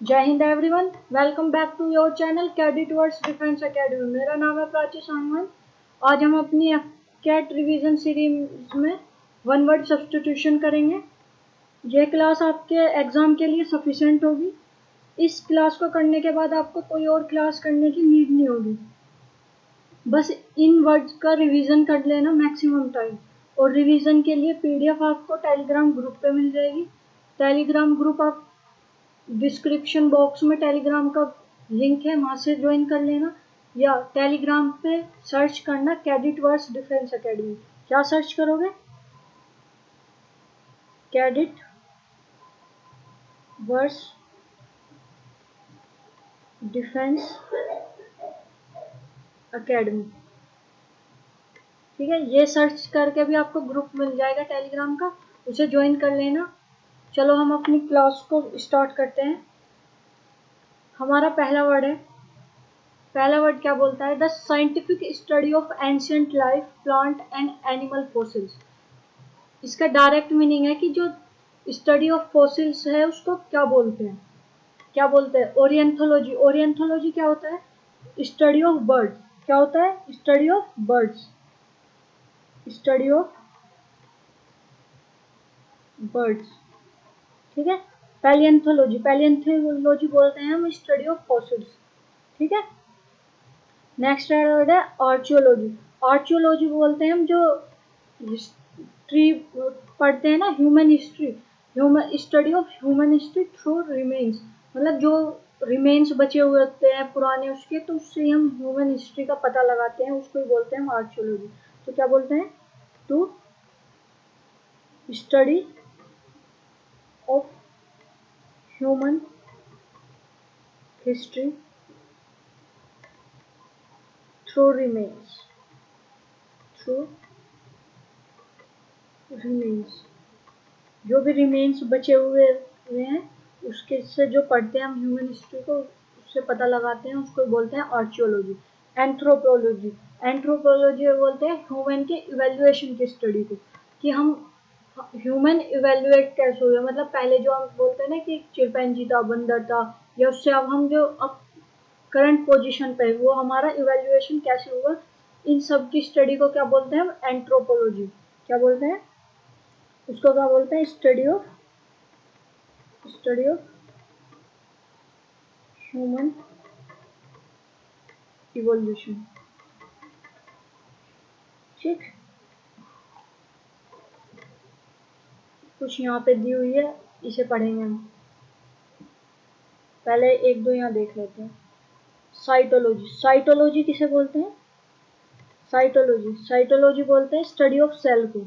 जय हिंद everyone, welcome back to your channel cadet words defence academy. मेरा नाम है प्राची सानवन। आज हम अपनी कैट रिवीजन सीरीज में वन वर्ड सब्स्टिट्यूशन करेंगे। यह क्लास आपके एग्जाम के लिए सफिशिएंट होगी। इस क्लास को करने के बाद आपको कोई और क्लास करने की नीड नहीं होगी। बस इन वर्ड्स का रिवीजन कर लेना मैक्सिमम टाइम। और रिवीजन के लिए पीडीएफ आपको टेलीग्राम ग्रुप पे मिल जाएगी। टेलीग्राम ग्रुप आप डिस्क्रिप्शन बॉक्स में टेलीग्राम का लिंक है, वहां से ज्वाइन कर लेना, या टेलीग्राम पे सर्च करना कैडेट वर्ड्स डिफेंस एकेडमी। क्या सर्च करोगे? Cadet words defence academy. ठीक है, ये सर्च करके भी आपको ग्रुप मिल जाएगा टेलीग्राम का, उसे ज्वाइन कर लेना। चलो हम अपनी क्लास को स्टार्ट करते हैं। हमारा पहला वर्ड है, पहला वर्ड क्या बोलता है? The scientific study of ancient life, plant and animal fossils. इसका डायरेक्ट मीनिंग है कि जो स्टडी ऑफ फॉसिल्स है उसको क्या बोलते हैं? क्या बोलते हैं? ओरिएंथोलॉजी। ओरिएंथोलॉजी क्या होता है? Study of bird. क्या होता है? Study of birds. Study of birds. ठीक है। पैलिएंथोलॉजी, पैलिएंथोलॉजी बोलते हैं हम स्टडी ऑफ फॉसिल्स। ठीक है। नेक्स्ट वर्ड है आर्चियोलॉजी। आर्चियोलॉजी बोलते हैं हम जो हिस्ट्री पढ़ते हैं ना, human history, human study of human history through remains. मतलब जो रिमेन्स बचे हुए होते हैं पुराने उसके, तो उससे हम ह्यूमन हिस्ट्री का पता लगाते हैं, उसको ही बोलते हैं हम आर्चियोलॉजी। तो क्या बोलते हैं? To study of human history through remains. Through remains, जो भी रिमेन्स बचे हुए हैं उसके से जो पढ़ते हैं हम ह्यूमन हिस्ट्री को, उससे पता लगाते हैं, उसको बोलते हैं आर्चियोलॉजी। एंथ्रोपोलॉजी, एंथ्रोपोलॉजी बोलते हैं ह्यूमन के इवेल्युएशन की स्टडी को, कि हम ह्यूमन इवेल्युएट कैसे हुए। मतलब पहले जो हम बोलते हैं ना कि चिंपैंजी था, बंदर था, या उससे अब हम जो अब करंट पोजीशन पे, वो हमारा इवेल्युएशन कैसे हुआ, इन सब की स्टडी को क्या बोलते हैं हम? एंथ्रोपोलॉजी। क्या बोलते हैं उसको? क्या बोलते हैं? Study of human evolution. ठीक, कुछ यहाँ पे दी हुई है, इसे पढ़ेंगे हम। पहले एक दो यहाँ देख लेते हैं। साइटोलॉजी, साइटोलॉजी किसे बोलते हैं? साइटोलॉजी, साइटोलॉजी बोलते हैं स्टडी ऑफ सेल को।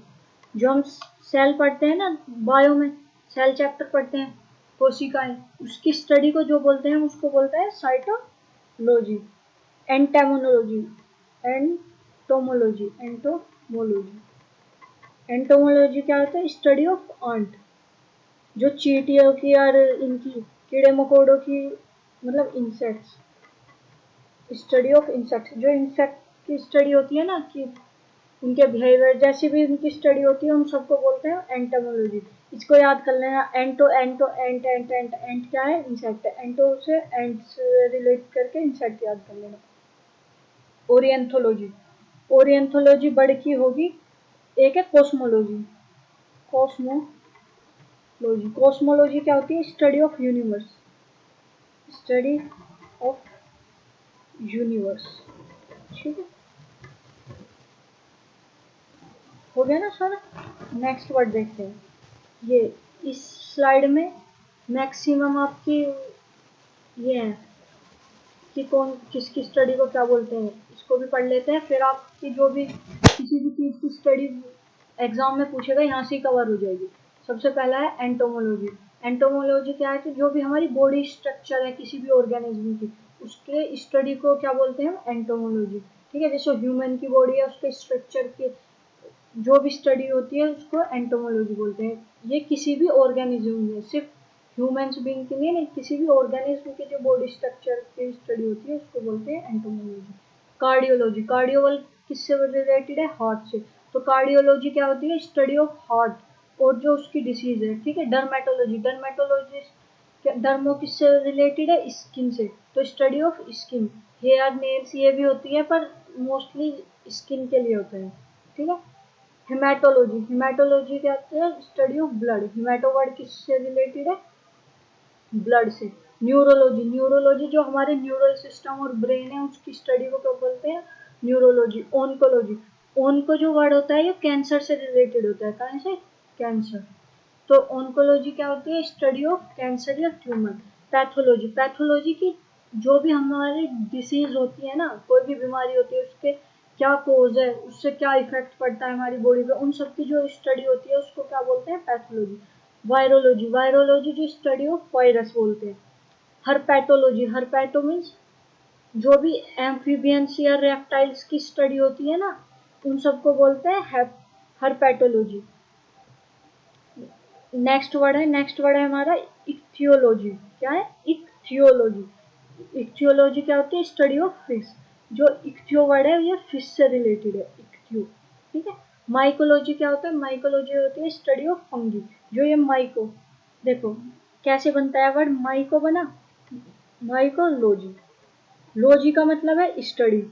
जो हम सेल पढ़ते हैं ना बायो में, सेल चैप्टर पढ़ते हैं, कोशिकाएं, उसकी स्टडी को जो बोलते हैं उसको बोलते हैं cytology. Entomology, entomology, entomology. Entomology क्या होता है? स्टडी ऑफ आंट, जो चींटियों की और इनकी कीड़े मकोड़ों की, मतलब इंसेक्ट्स। स्टडी ऑफ इंसेक्ट्स, जो इंसेक्ट की स्टडी होती है ना, कि उनके बिहेवियर जैसी भी उनकी स्टडी होती है, हम सबको बोलते हैं एंटोमोलॉजी। इसको याद कर लेना। एंटो एंटो एंट एंट एंट एंट क्या है? इंसेक्ट है। एंटो से एंट से रिलेट करके इंसेक्ट याद कर लेना। ओरिएंथोलॉजी, ओरिएंथोलॉजी बड़ की होगी। एक है कॉस्मोलॉजी। कॉस्मोलॉजी, कॉस्मोलॉजी क्या होती है? Study of universe. Study of universe. ठीक है, हो गया ना सारा। नेक्स्ट वर्ड देखते हैं। ये इस स्लाइड में मैक्सिमम आपकी ये है कि कौन किसकी स्टडी को क्या बोलते हैं, इसको भी पढ़ लेते हैं। फिर आपकी जो भी किसी भी चीज़ की स्टडी एग्जाम में पूछेगा, यहाँ से कवर हो जाएगी। सबसे पहला है एंटोमोलॉजी। एंटोमोलॉजी क्या है? कि जो भी हमारी बॉडी स्ट्रक्चर है किसी भी ऑर्गेनिज्म की, उसके स्टडी को क्या बोलते हैं? एंटोमोलॉजी। ठीक है, जैसे ह्यूमन की बॉडी है, उसके स्ट्रक्चर के जो भी स्टडी होती है उसको एंटोमोलॉजी बोलते हैं। ये किसी भी ऑर्गेनिज्म में, सिर्फ ह्यूमंस बीइंग के लिए नहीं, किसी भी ऑर्गेनिज्म की जो बॉडी स्ट्रक्चर की स्टडी होती है उसको बोलते हैं एंटोमोलॉजी। कार्डियोलॉजी, कार्डियोल किससे रिलेटेड है? हार्ट से। तो कार्डियोलॉजी क्या होती है? स्टडी ऑफ हार्ट और जो उसकी डिसीज है। ठीक है। डर्मेटोलॉजी, डर्मेटोलॉजी डर्मो किससे रिलेटेड है? स्किन से, तो study of skin. Hair, nails ये भी होती है पर मोस्टली स्किन के लिए होता है, ठीक है। हेमाटोलॉजी, हेमाटोलॉजी क्या होती है? Study of blood. हेमाटो वर्ड किससे रिलेटेड है? ब्लड से। न्यूरोलॉजी, न्यूरोलॉजी जो हमारे न्यूरल सिस्टम और ब्रेन है उसकी स्टडी को क्या बोलते हैं? न्यूरोलॉजी। ओंकोलॉजी, ओनको जो वर्ड होता है ये कैंसर से रिलेटेड होता है। कहाँ से? कैंसर। तो ओंकोलॉजी क्या होती है? स्टडी ऑफ कैंसर या ट्यूमर। पैथोलॉजी, पैथोलॉजी की जो भी हमारी डिसीज होती है ना, कोई भी बीमारी होती है उसके क्या कोज है, उससे क्या इफेक्ट पड़ता है हमारी बॉडी पे, उन सब की जो स्टडी होती है उसको क्या बोलते हैं? पैथोलॉजी। वायरोलॉजी, वायरोलॉजी जो स्टडी ऑफ वायरस बोलते हैं। हर्पैटोलॉजी, हर्पैटो मीन्स जो भी एम्फीबियंस या रेप्टाइल्स की स्टडी होती है ना, उन सबको बोलते हैं हर्पैटोलॉजी। नेक्स्ट वर्ड है हमारा इक्थियोलॉजी। क्या है? इक्थियोलॉजी। इक्थियोलॉजी क्या होती है? Study of fish. जो इक्थियो वर्ड है ये फिश से रिलेटेड है, इक्थियो, ठीक है। माइकोलॉजी क्या होता है? माइकोलॉजी होती है स्टडी ऑफ फंगी। जो ये माइको, देखो कैसे बनता है वर्ड माइको बना, माइकोलॉजी। लॉजी का मतलब है स्टडी,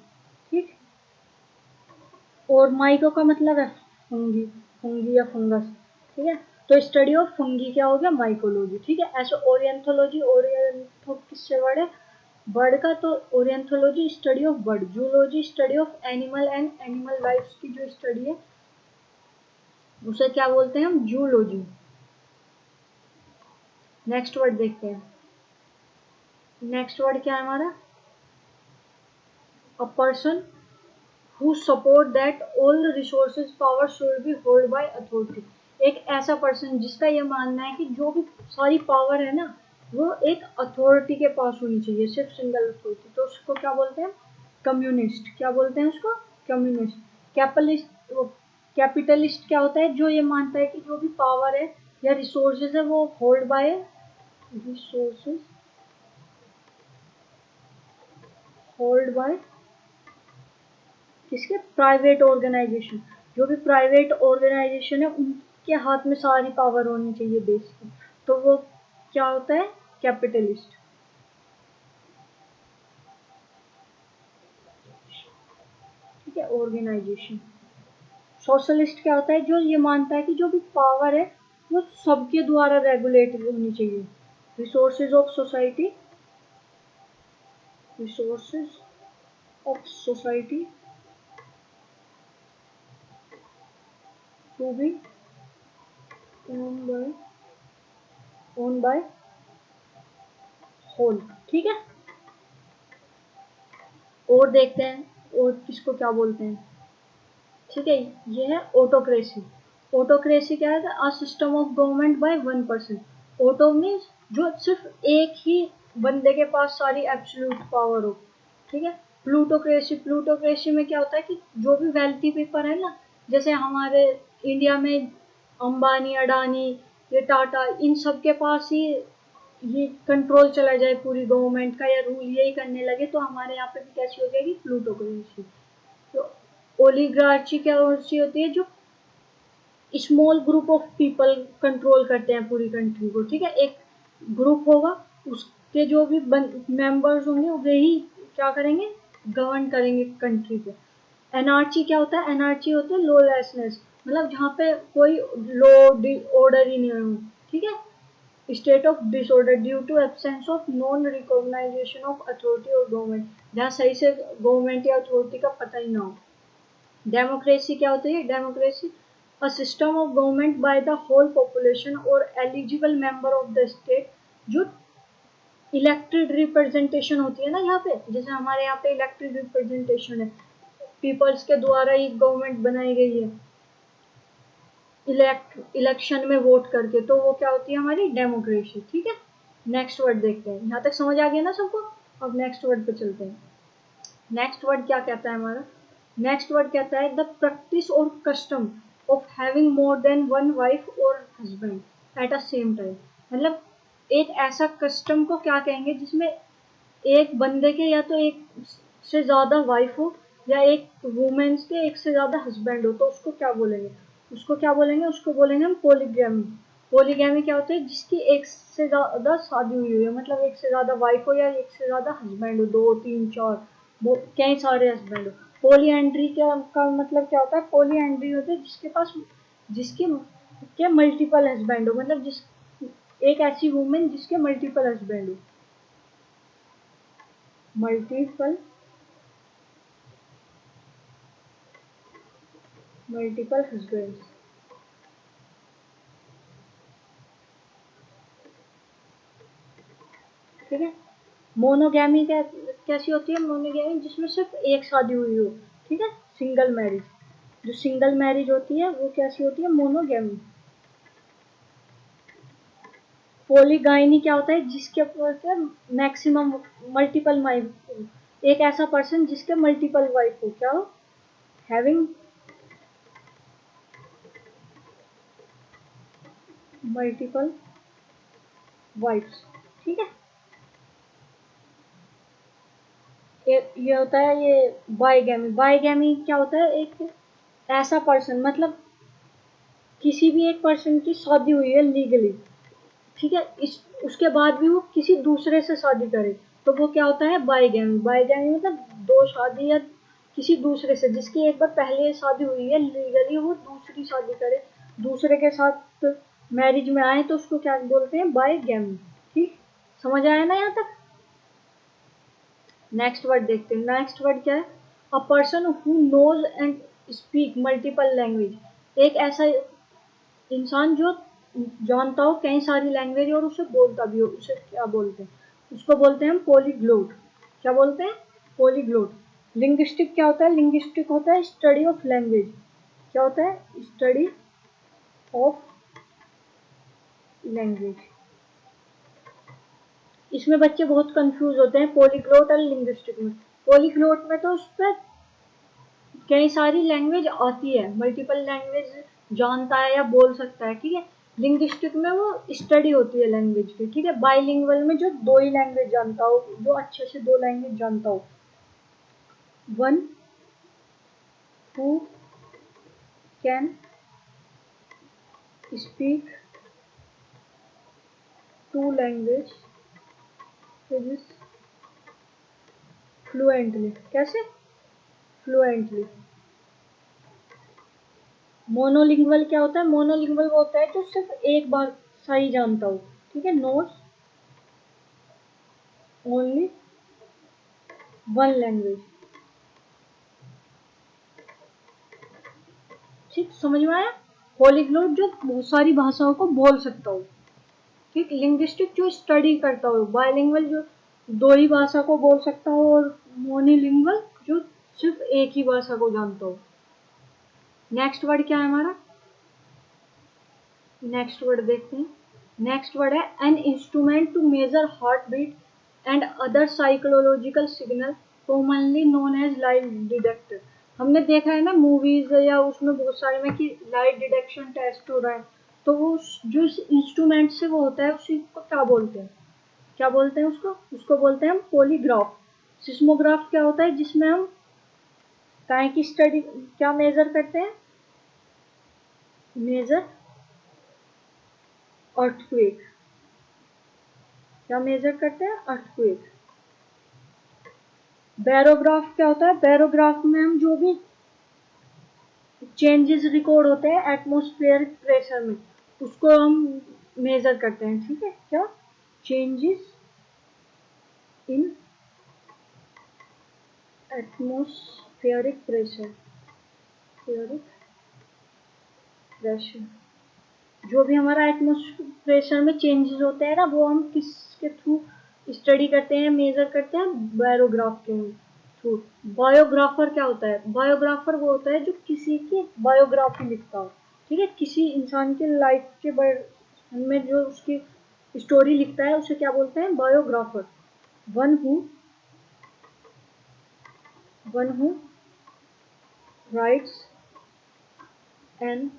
ठीक। और माइको का मतलब है फंगी, फंगी या फंगस, ठीक है। तो स्टडी ऑफ फंगी क्या हो गया? माइकोलॉजी, ठीक है। ऐसे ओरिएंथोलॉजी, ओरिएंथो किससे वर्ड है? बर्ड का, तो ornithology study of bird. Zoology study of animal and animal life की जो स्टडी है उसे क्या बोलते हैं हम? जूलॉजी। नेक्स्ट वर्ड देखते हैं। नेक्स्ट वर्ड क्या है हमारा? A person who support that all resources power should be held by authority। एक ऐसा पर्सन जिसका ये मानना है कि जो भी सारी पावर है ना वो एक अथॉरिटी के पास होनी चाहिए, सिर्फ सिंगल अथॉरिटी, तो उसको क्या बोलते हैं? कम्युनिस्ट। क्या बोलते हैं उसको? कम्युनिस्ट। कैपिटलिस्ट, कैपिटलिस्ट क्या होता है? जो ये मानता है कि जो भी पावर है या रिसोर्सेज है वो hold by, resources hold by किसके? Private organization. जो भी प्राइवेट ऑर्गेनाइजेशन है उनके हाथ में सारी पावर होनी चाहिए देश की, तो वो क्या होता है? कैपिटलिस्ट, ठीक है। ऑर्गेनाइजेशन। सोशलिस्ट क्या होता है? जो ये मानता है कि जो भी पावर है वो सबके द्वारा रेगुलेटेड होनी चाहिए। Resources of society, resources of society to be own by whole, ठीक है। और देखते हैं और किसको क्या बोलते हैं, ठीक है। ये है ऑटोक्रेसी। ऑटोक्रेसी क्या है? अ system of government by one person. Auto means जो सिर्फ एक ही बंदे के पास सारी एब्सोल्यूट पावर हो, ठीक है। प्लूटोक्रेसी, प्लूटोक्रेसी में क्या होता है कि जो भी वेल्थी पीपल है ना, जैसे हमारे इंडिया में अंबानी, अडानी, ये टाटा, इन सब के पास ही ये कंट्रोल चला जाए पूरी गवर्नमेंट का या रूल यही करने लगे, तो हमारे यहाँ पे भी कैसी हो जाएगी? प्लूटोक्रेसी। तो ओलिगार्ची क्या होती है? जो small group of people control करते हैं पूरी कंट्री को, ठीक है। एक ग्रुप होगा, उसके जो भी मेंबर्स होंगे वही क्या करेंगे? गवर्न करेंगे कंट्री को। एनार्ची क्या होता है? एनार्ची होता है लॉलेसनेस, मतलब जहाँ पे कोई लॉ ऑर्डर ही नहीं हो, ठीक है। State of disorder due to absence of non recognization of authority और गवर्नमेंट, जहाँ सही से गवर्नमेंट या अथॉरिटी का पता ही ना हो। डेमोक्रेसी क्या होती है? Democracy a system of government by the whole population और eligible member of the state. जो इलेक्टेड रिप्रेजेंटेशन होती है ना यहाँ पे, जैसे हमारे यहाँ पे इलेक्टेड रिप्रेजेंटेशन है, पीपल्स के द्वारा ही गवर्नमेंट बनाई गई है इलेक्शन में वोट करके, तो वो क्या होती है? हमारी डेमोक्रेसी, ठीक है। नेक्स्ट वर्ड देखते हैं। यहाँ तक समझ आ गया ना सबको? अब नेक्स्ट वर्ड पे चलते हैं। नेक्स्ट वर्ड क्या कहता है हमारा? नेक्स्ट वर्ड कहता है द प्रैक्टिस और custom of having more than one wife और husband at a same time. मतलब एक ऐसा कस्टम को क्या कहेंगे जिसमें एक बंदे के या तो एक से ज्यादा वाइफ हो या एक वुमेन्स के एक से ज्यादा हस्बैंड हो, तो उसको क्या बोलेंगे? उसको क्या बोलेंगे? उसको बोलेंगे हम पॉलीगैमी। पॉलीगैमी क्या होता है, जिसकी एक से ज्यादा शादी हुई है, मतलब एक से ज्यादा वाइफ हो या एक से ज्यादा हस्बैंड हो, 2 3 4, वो कई सारे हस्बैंड हो। पॉलीएंड्री का मतलब क्या होता है, पॉलीएंड्री होता है जिसके पास, जिसके के मल्टीपल हस्बैंड हो, मतलब जिस एक ऐसी वुमेन जिसके मल्टीपल हस्बैंड हो, मल्टीपल मल्टीपल हस्बैंड। ठीक है। मोनोगैमी कैसी होती है, मोनोगैमी जिसमें सिर्फ एक शादी हुई हो। ठीक है, सिंगल मैरिज, जो सिंगल मैरिज होती है वो कैसी होती है, मोनोगैमी। पॉलीगाइनी क्या होता है, जिसके मैक्सिमम मल्टीपल वाइफ, एक ऐसा पर्सन जिसके मल्टीपल वाइफ हो, क्या हो, हैविंग मल्टीपल वाइफ्स। ठीक है। ये होता है ये बाइगैमी। बाइगैमी क्या होता है, एक ऐसा पर्सन, मतलब किसी भी एक पर्सन की शादी हुई है लीगली, ठीक है, इस उसके बाद भी वो किसी दूसरे से शादी करे, तो वो क्या होता है, बाइगैमी। बाइगैमी मतलब दो शादी या किसी दूसरे से, जिसकी एक बार पहले शादी हुई है लीगली, वो दूसरी शादी करे, दूसरे के साथ मैरिज में आए, तो उसको क्या बोलते हैं, बाइगैमी। ठीक, समझ आया ना यहाँ तक। नेक्स्ट वर्ड देखते हैं। नेक्स्ट वर्ड क्या है, a person who knows and speak multiple language. एक ऐसा इंसान जो जानता हो कई सारी लैंग्वेज और उसे बोलता भी हो, उसे क्या बोलते हैं, उसको बोलते हैं हम पॉलीग्लोट। क्या बोलते हैं, पॉलीग्लोट। लिंग्विस्टिक क्या होता है, लिंग्विस्टिक होता है स्टडी ऑफ लैंग्वेज। क्या होता है, स्टडी ऑफ लैंग्वेज। इसमें बच्चे बहुत कंफ्यूज होते हैं पॉलीग्लोट और लिंग्विस्टिक में। पॉलीग्लोट में तो उस पर कई सारी लैंग्वेज आती है, मल्टीपल लैंग्वेज जानता है या बोल सकता है। ठीक है। लिंग्विस्टिक में वो स्टडी होती है लैंग्वेज की। ठीक है। बाइलिंगुअल में जो दो ही लैंग्वेज जानता हो, जो अच्छे से दो लैंग्वेज जानता हो। One who can speak two language fluently. कैसे, फ्लुएंटली। मोनोलिंगुअल क्या होता है, मोनोलिंगुअल वो होता है जो सिर्फ एक भाषा ही जानता हो। ठीक है, नोट्स ओनली वन लैंग्वेज। ठीक, समझ में आया। पॉलीग्लोट जो बहुत सारी भाषाओं को बोल सकता हो। ठीक, लिंग्विस्टिक जो स्टडी करता हो। बायलिंगुअल जो दो ही भाषा को बोल सकता हो, और मोनीलिंगुअल जो सिर्फ एक ही भाषा को जानता हो। नेक्स्ट वर्ड क्या है हमारा, नेक्स्ट वर्ड देखते हैं। नेक्स्ट वर्ड है an instrument to measure heart beat and other psychological signal, commonly known as light detector. हमने देखा है ना मूवीज या उसमें बहुत सारे में कि लाइट डिटेक्शन टेस्ट हो रहा है, तो वो जो इंस्ट्रूमेंट से वो होता है उसी को क्या बोलते हैं, क्या बोलते हैं उसको, उसको बोलते हैं हम पॉलीग्राफ। सिस्मोग्राफ क्या होता है, जिसमें हम काय की स्टडी क्या मेजर करते हैं, मेजर अर्थक्वेक। क्या मेजर करते हैं, अर्थक्वेक। बैरोग्राफ क्या होता है, बैरोग्राफ में हम जो भी चेंजेस रिकॉर्ड होते हैं एटमॉस्फेयर प्रेशर में, उसको हम मेजर करते हैं। ठीक है, क्या, changes in atmospheric pressure, ferric pressure. जो भी हमारा एटमॉस्फेयर प्रेशर में चेंजेस होते हैं ना, वो हम किसके थ्रू स्टडी करते हैं, मेजर करते हैं, बायोग्राफ के थ्रू। बायोग्राफर क्या होता है, बायोग्राफर वो होता है जो किसी की बायोग्राफी लिखता हो। ठीक है, किसी इंसान के लाइफ के बारे में जो उसकी स्टोरी लिखता है उसे क्या बोलते हैं, biographer. One who one who rights an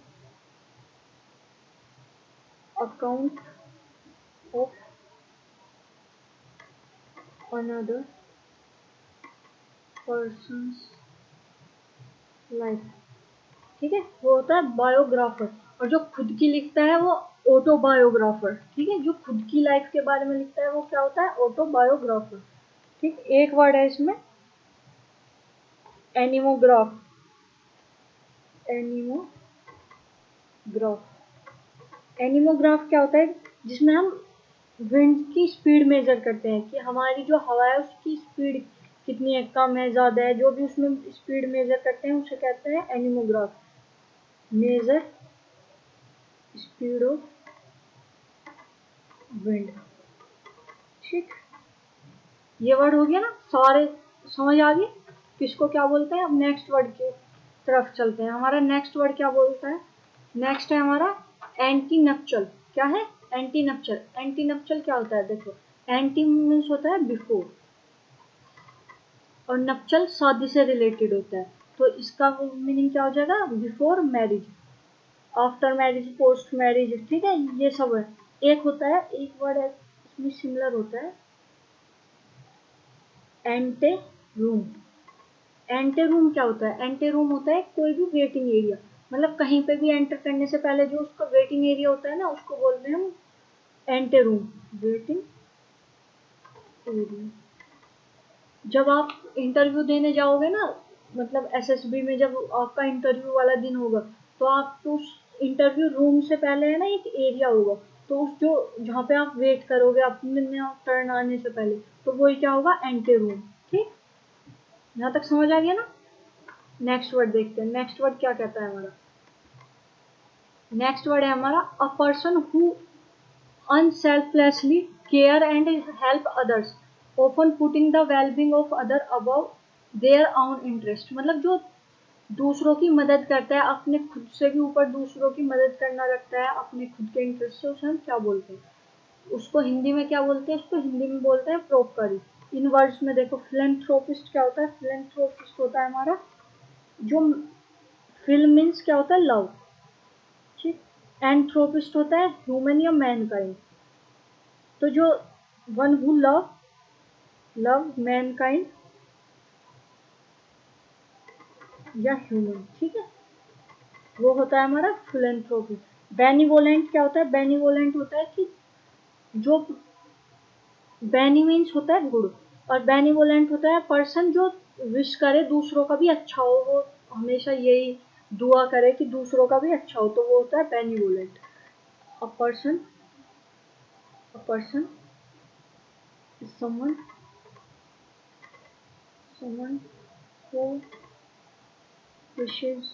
account of another persons life. ठीक है, वो होता है बायोग्राफर। और जो खुद की लिखता है वो ऑटोबायोग्राफर, ठीक है, जो खुद की लाइफ के बारे में लिखता है वो क्या होता है, ऑटोबायोग्राफर। ठीक, एक वर्ड है इसमें एनिमोग्राफ, एनिमोग्राफ क्या होता है, जिसमें हम विंड की स्पीड मेजर करते हैं कि हमारी जो हवा है उसकी स्पीड कितनी है, कम है, ज़्यादा है, जो भी उसमें स्पीड मेजर करते हैं उसे कहते हैं एनिमोग्राफ, मेजर स्पीड ऑफ विंड। ठीक, ये वर्ड हो गया ना, सारे समझ आ गए किसको क्या बोलते हैं। अब नेक्स्ट वर्ड की तरफ चलते हैं। हमारा नेक्स्ट वर्ड क्या बोलता है, नेक्स्ट है हमारा एंटी नक्चल। क्या है, एंटी नक्चल। एंटी नक्चल क्या होता है, देखो, एंटी मीन्स होता है बिफोर और नक्चल शादी से रिलेटेड होता है, तो इसका मीनिंग क्या हो जाएगा, before marriage, after marriage, post marriage, ठीक है, ये सब है। एक होता है, एक वर्ड है इसमें सिमिलर होता है, एंटे रूम। एंटे रूम क्या होता है, एंटे रूम होता है कोई भी वेटिंग एरिया, मतलब कहीं पे भी एंटर करने से पहले जो उसका वेटिंग एरिया होता है ना, उसको बोलते हैं हम एंटे रूम, वेटिंग एरिया। जब आप इंटरव्यू देने जाओगे ना, मतलब एसएसबी में जब आपका इंटरव्यू वाला दिन होगा, तो आप उस इंटरव्यू रूम से पहले है ना एक एरिया होगा, तो उस जो जहाँ पे आप वेट करोगे अपने टर्न आने से पहले, तो वही क्या होगा, एंटे रूम। ठीक, यहाँ तक समझ आ गया ना। नेक्स्ट वर्ड देखते हैं, नेक्स्ट वर्ड क्या कहता है हमारा, नेक्स्ट वर्ड है हमारा a person who unselflessly care and help others, often putting the well-being of other above their own interest। मतलब जो दूसरों की मदद करता है, अपने खुद से भी ऊपर दूसरों की मदद करना रखता है अपने खुद के इंटरेस्ट से, उसे हम क्या बोलते हैं, उसको हिंदी में क्या बोलते हैं, उसको हिंदी में बोलते हैं परोपकारी। इन वर्ड्स में देखो, फिलेंथ्रोपिस्ट क्या होता है, फिलेंथ्रोपिस्ट होता है हमारा जो, फिल्म मीन्स क्या होता है, लव। ठीक, एंथ्रोपिस्ट होता है ह्यूमन या मैनकाइंड, तो जो वन हु लव मैनकाइंड या ह्यूमन, ठीक है, वो होता है हमारा फिलेंथ्रोपिस्ट। बेनिवोलेंट क्या होता है, बेनिवोलेंट होता है कि जो, बेनी मीन्स होता है गुड, और बेनिवोलेंट होता है पर्सन जो विश करे दूसरों का भी अच्छा हो, वो हमेशा यही दुआ करे कि दूसरों का भी अच्छा हो, तो वो होता है benevolent. A person is someone who wishes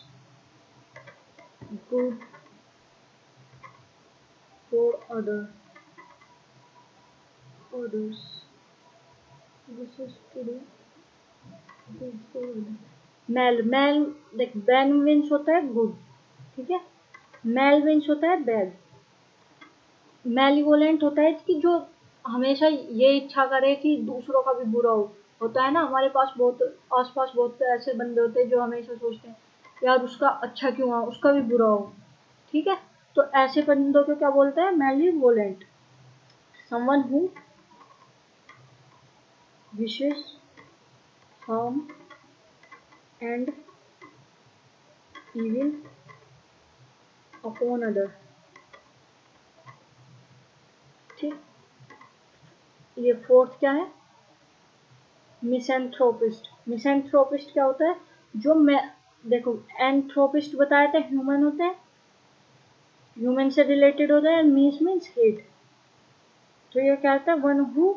good for others, wishes to do good for others। मेल देख, बैन मीन्स होता है गुड, ठीक है, मेल मीन्स होता है बैड। मेलिवोलेंट होता है कि जो हमेशा ये इच्छा करे कि दूसरों का भी बुरा हो, होता है ना हमारे पास बहुत, आसपास बहुत ऐसे बंदे होते हैं जो हमेशा सोचते हैं यार उसका अच्छा क्यों हो, उसका भी बुरा हो, ठीक है, तो ऐसे बंदों को क्या बोलते हैं, malevolent. Someone who wishes harm and evil upon other। ठीक, ये फोर्थ क्या है, मिसएंथ्रोपिस्ट। मिसएंथ्रोपिस्ट क्या होता है, जो मैं, देखो एंथ्रोपिस्ट बताया था ह्यूमन होते हैं, ह्यूमन से रिलेटेड होता है, मीस मीन्स हेट, तो ये क्या होता है, वन हु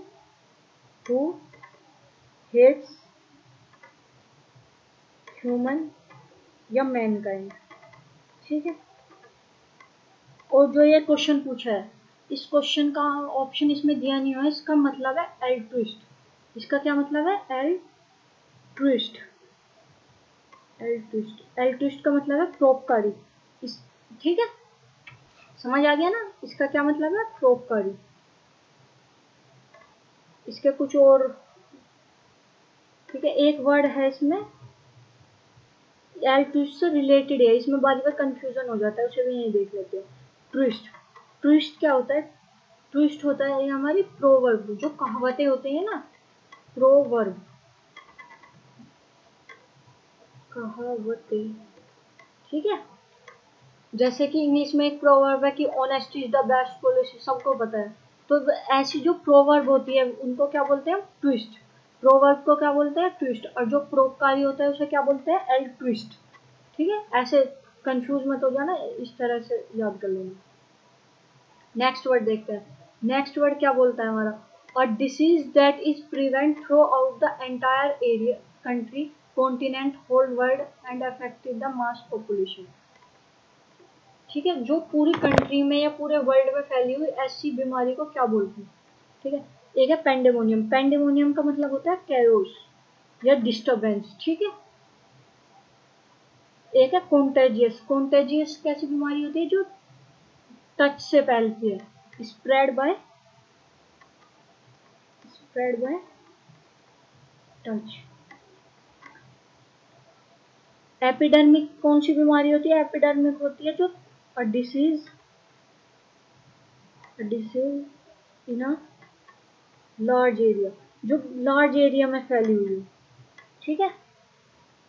हेट्स ह्यूमन या मैनकाइंड, ठीक है। और जो ये क्वेश्चन पूछा है, इस क्वेश्चन का ऑप्शन इसमें दिया नहीं हुआ है, इसका मतलब है एल्ट्रुइस्ट। इसका क्या मतलब है, एल्ट्रुइस्ट। एल्ट्रुइस्ट का मतलब है परोपकारी, इस, ठीक है, समझ आ गया ना, इसका क्या मतलब है, परोपकारी। इसके कुछ और, ठीक है, एक वर्ड है इसमें एल्ट्रुइस्ट से रिलेटेड है, इसमें बार बार कंफ्यूजन हो जाता है, उसे भी यही देख लेते हैं। ट्विस्ट, ट्विस्ट क्या होता है, ट्विस्ट होता है ये हमारी प्रोवर्ब, जो कहावतें होती है ना, प्रोवर्ब, कहावतें, ठीक है, जैसे कि इंग्लिश में एक प्रोवर्ब है कि honesty is the best policy, सबको पता है। तो ऐसी जो प्रोवर्ब होती है उनको क्या बोलते हैं, ट्विस्ट। प्रोवर्ब को क्या बोलते हैं, ट्विस्ट। और जो प्रोपकारी होता है उसे क्या बोलते हैं, एल ट्विस्ट। ठीक है, ऐसे कंफ्यूज मत हो जाना, इस तरह से याद कर लेना। नेक्स्ट वर्ड देखते हैं। नेक्स्ट वर्ड क्या बोलता है हमारा, a disease that is prevent throughout the entire area country continent whole world and affected the mass population. ठीक है, जो पूरी कंट्री में या पूरे वर्ल्ड में फैली हुई ऐसी बीमारी को क्या बोलते हैं। ठीक है, एक है पेंडेमोनियम। पेंडेमोनियम का मतलब होता है कैरोस या डिस्टर्बेंस। ठीक है, एक है कॉन्टेजियस। कॉन्टेजियस कैसी बीमारी होती है, जो टच से फैलती है, स्प्रेड बाय टच। एपिडर्मिक कौन सी बीमारी होती है, एपिडर्मिक होती है जो disease in a large area, जो लार्ज एरिया में फैली हुई है। ठीक है,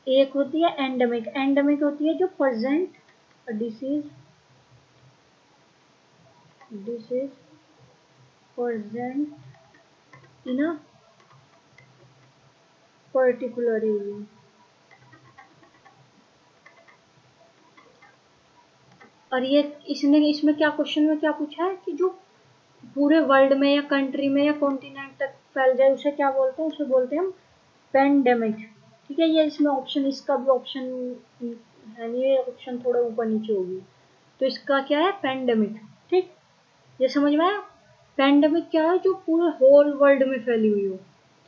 एक होती है एंडेमिक। एंडेमिक होती है जो present disease disease present in a particular area. और ये इसमें क्या क्वेश्चन में क्या पूछा है कि जो पूरे वर्ल्ड में या कंट्री में या कॉन्टिनेंट तक फैल जाए उसे क्या बोलते हैं, उसे बोलते हैं हम पेंडेमिक। ठीक है, ये इसमें ऑप्शन, इसका भी ऑप्शन है, ये ऑप्शन थोड़ा ऊपर नीचे होगी, तो इसका क्या है, पेंडेमिक। ठीक, ये समझ में आया। पेंडेमिक क्या है, जो पूरे होल वर्ल्ड में फैली हुई हो।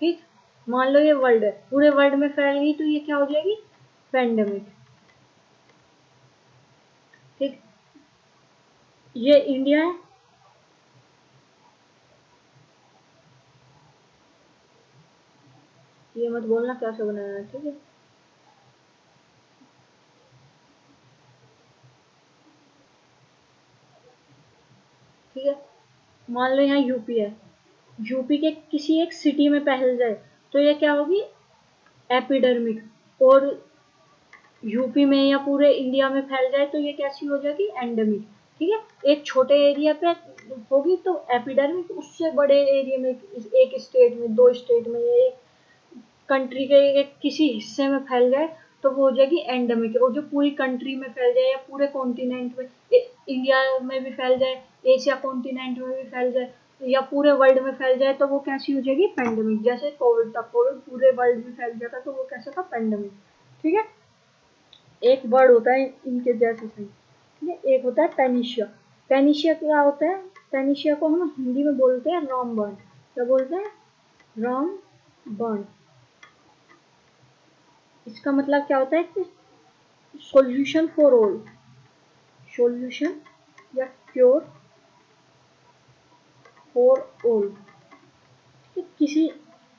ठीक, मान लो ये वर्ल्ड है, पूरे वर्ल्ड में फैल गई तो ये क्या हो जाएगी, पेंडेमिक। ठीक, ये इंडिया है। ये मत बोलना कैसे बनाया है, ठीक है। ठीक है, मान लो यहाँ यूपी है, यूपी के किसी एक सिटी में फैल जाए तो ये क्या होगी, एपिडर्मिक। और यूपी में या पूरे इंडिया में फैल जाए तो ये कैसी हो जाएगी, एंडेमिक। ठीक है, एक छोटे एरिया पे होगी तो एपिडर्मिक, उससे बड़े एरिया में, एक स्टेट में, दो स्टेट में, या एक कंट्री के एक किसी हिस्से में फैल जाए तो वो हो जाएगी एंडेमिक। और जो पूरी कंट्री में फैल जाए या पूरे कॉन्टिनेंट में, इंडिया में भी फैल जाए, एशिया कॉन्टिनेंट में भी फैल जाए, या पूरे वर्ल्ड में फैल जाए तो वो कैसी हो जाएगी, पेंडेमिक। जैसे कोविड था, कोविड पूरे वर्ल्ड में फैल गया था तो वो कैसा था, पेंडेमिक। ठीक है, एक वर्ड होता है इनके जैसे सही। ठीक है, एक होता है पेनिशिया। पेनिशिया क्या होता है, पेनिशिया को हम हिंदी में बोलते हैं रामबाण। क्या बोलते हैं, रामबाण। इसका मतलब क्या होता है कि सॉल्यूशन फॉर ऑल, सॉल्यूशन या क्योर फॉर ऑल। किसी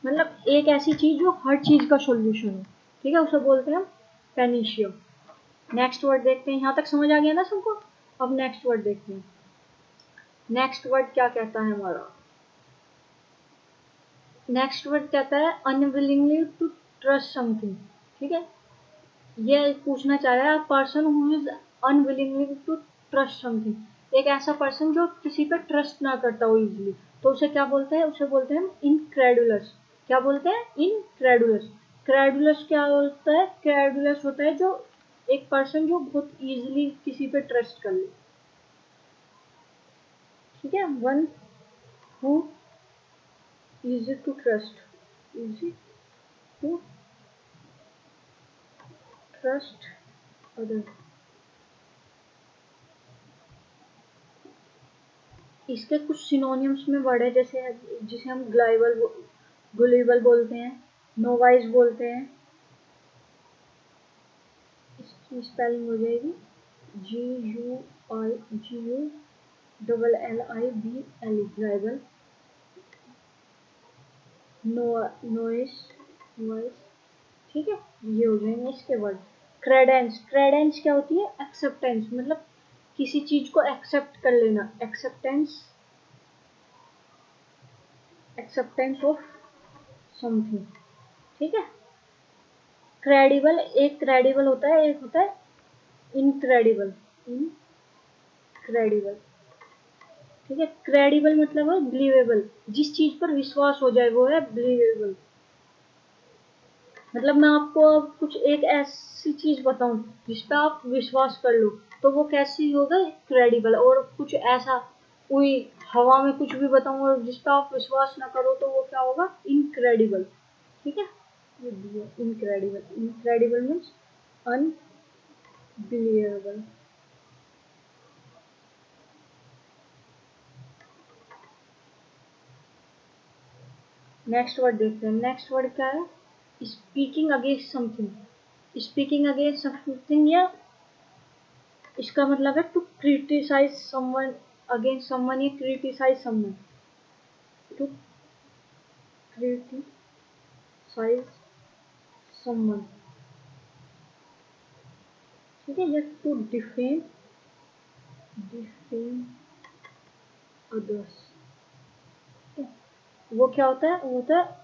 मतलब एक ऐसी चीज जो हर चीज का सॉल्यूशन है। ठीक है, उसे बोलते हैं पेनिशिया। नेक्स्ट वर्ड देखते हैं, यहाँ तक समझ आ गया ना सबको। अब नेक्स्ट वर्ड देखते हैं। नेक्स्ट वर्ड क्या कहता है हमारा, नेक्स्ट वर्ड कहता है अनविलिंगली टू ट्रस्ट समथिंग। ठीक है, ये पूछना चाह रहा है, person who is unwillingly to trust something, एक ऐसा पर्सन जो किसी पे ट्रस्ट ना करता हो इजीली, तो उसे क्या बोलते हैं, उसे बोलते हैं इनक्रेडुलस। क्या बोलते हैं, इनक्रेडुलस। क्रेडुलस क्या होता है, क्रेडुलस होता है जो एक पर्सन जो बहुत इजीली किसी पे ट्रस्ट कर ले। ठीक है, one who easy to trust, easy to trust other. इसके कुछ सिनोनियम्स में वर्ड है, जैसे जिसे हम गुलेबल बोलते हैं, नोवाइज बोलते हैं। इसकी स्पेलिंग हो जाएगी GULLIBLE, ग्लाइबल। Noise, noise. ठीक है, ये हो जाएंगे इसके वर्ड। क्रेडेंस, क्रेडेंस क्या होती है, एक्सेप्टेंस, मतलब किसी चीज को एक्सेप्ट कर लेना, एक्सेप्टेंस, एक्सेप्टेंस ऑफ समथिंग। ठीक है, क्रेडिबल, एक क्रेडिबल होता है, एक होता है इनक्रेडिबल। क्रेडिबल। ठीक है, क्रेडिबल मतलब है बिलीवेबल, जिस चीज पर विश्वास हो जाए वो है बिलीवेबल। मतलब मैं आपको अब कुछ एक ऐसी चीज बताऊं जिस पर आप विश्वास कर लो, तो वो कैसी होगा, क्रेडिबल। और कुछ ऐसा कोई हवा में कुछ भी बताऊं और जिस पर आप विश्वास ना करो तो वो क्या होगा, इनक्रेडिबल। ठीक है, ये incredible, incredible means unbelievable. Next word देखते हैं। नेक्स्ट वर्ड क्या है, speaking against something. Speaking against something, या इसका मतलब है to criticize someone, against someone या criticize someone, to criticize someone. ठीक है, या टू डिफेम, डिफेम अदर्स। वो क्या होता है, वो होता है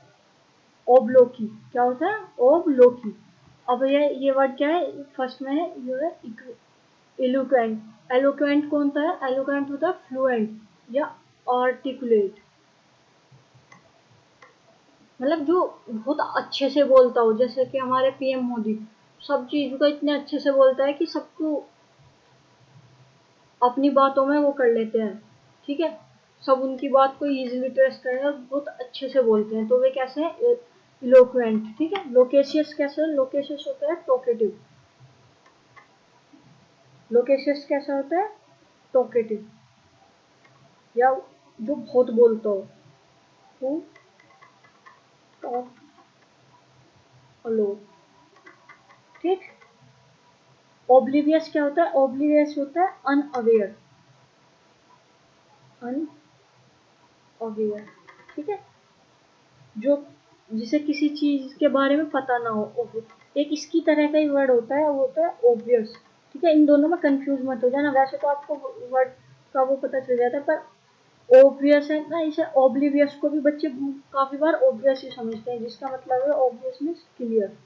ओब्लोकी। क्या होता है, ओब्लोकी। अब ये वर्ड क्या है, फर्स्ट में है ये है एलोक्वेंट। एलोक्वेंट कौन होता है, एलोक्वेंट होता है फ्लुएंट या आर्टिकुलेट। मतलब जो बहुत अच्छे से बोलता हो, जैसे कि हमारे पीएम मोदी सब चीज को इतने अच्छे से बोलता है कि सबको अपनी बातों में वो कर लेते हैं। ठीक है, सब उनकी बात को इजीली ट्रेस करें और बहुत अच्छे से बोलते हैं, तो वे कैसे हैं, इलोक्वेंट। ठीक है, लोकेशियस कैसे है, लोकेशियस होता है टॉकेटिव। लोकेशियस कैसा होता है, टॉकेटिव, या जो बहुत बोलता हो, हु टॉक अ लॉट। ठीक, ओब्लिवियस क्या होता है, ओब्लिवियस होता है अनअवेयर, अनअवेयर। ठीक है, जो जिसे किसी चीज के बारे में पता ना हो। एक इसकी तरह का ही वर्ड होता है, वो होता है ओब्वियस। ठीक है, इन दोनों में कंफ्यूज मत हो जाना, वैसे तो आपको वर्ड का वो पता चल जाता है, पर ओब्वियस है ना, इसे ओब्लिवियस को भी बच्चे काफी बार ओब्वियस ही समझते हैं, जिसका मतलब है ओब्वियस मीन्स क्लियर।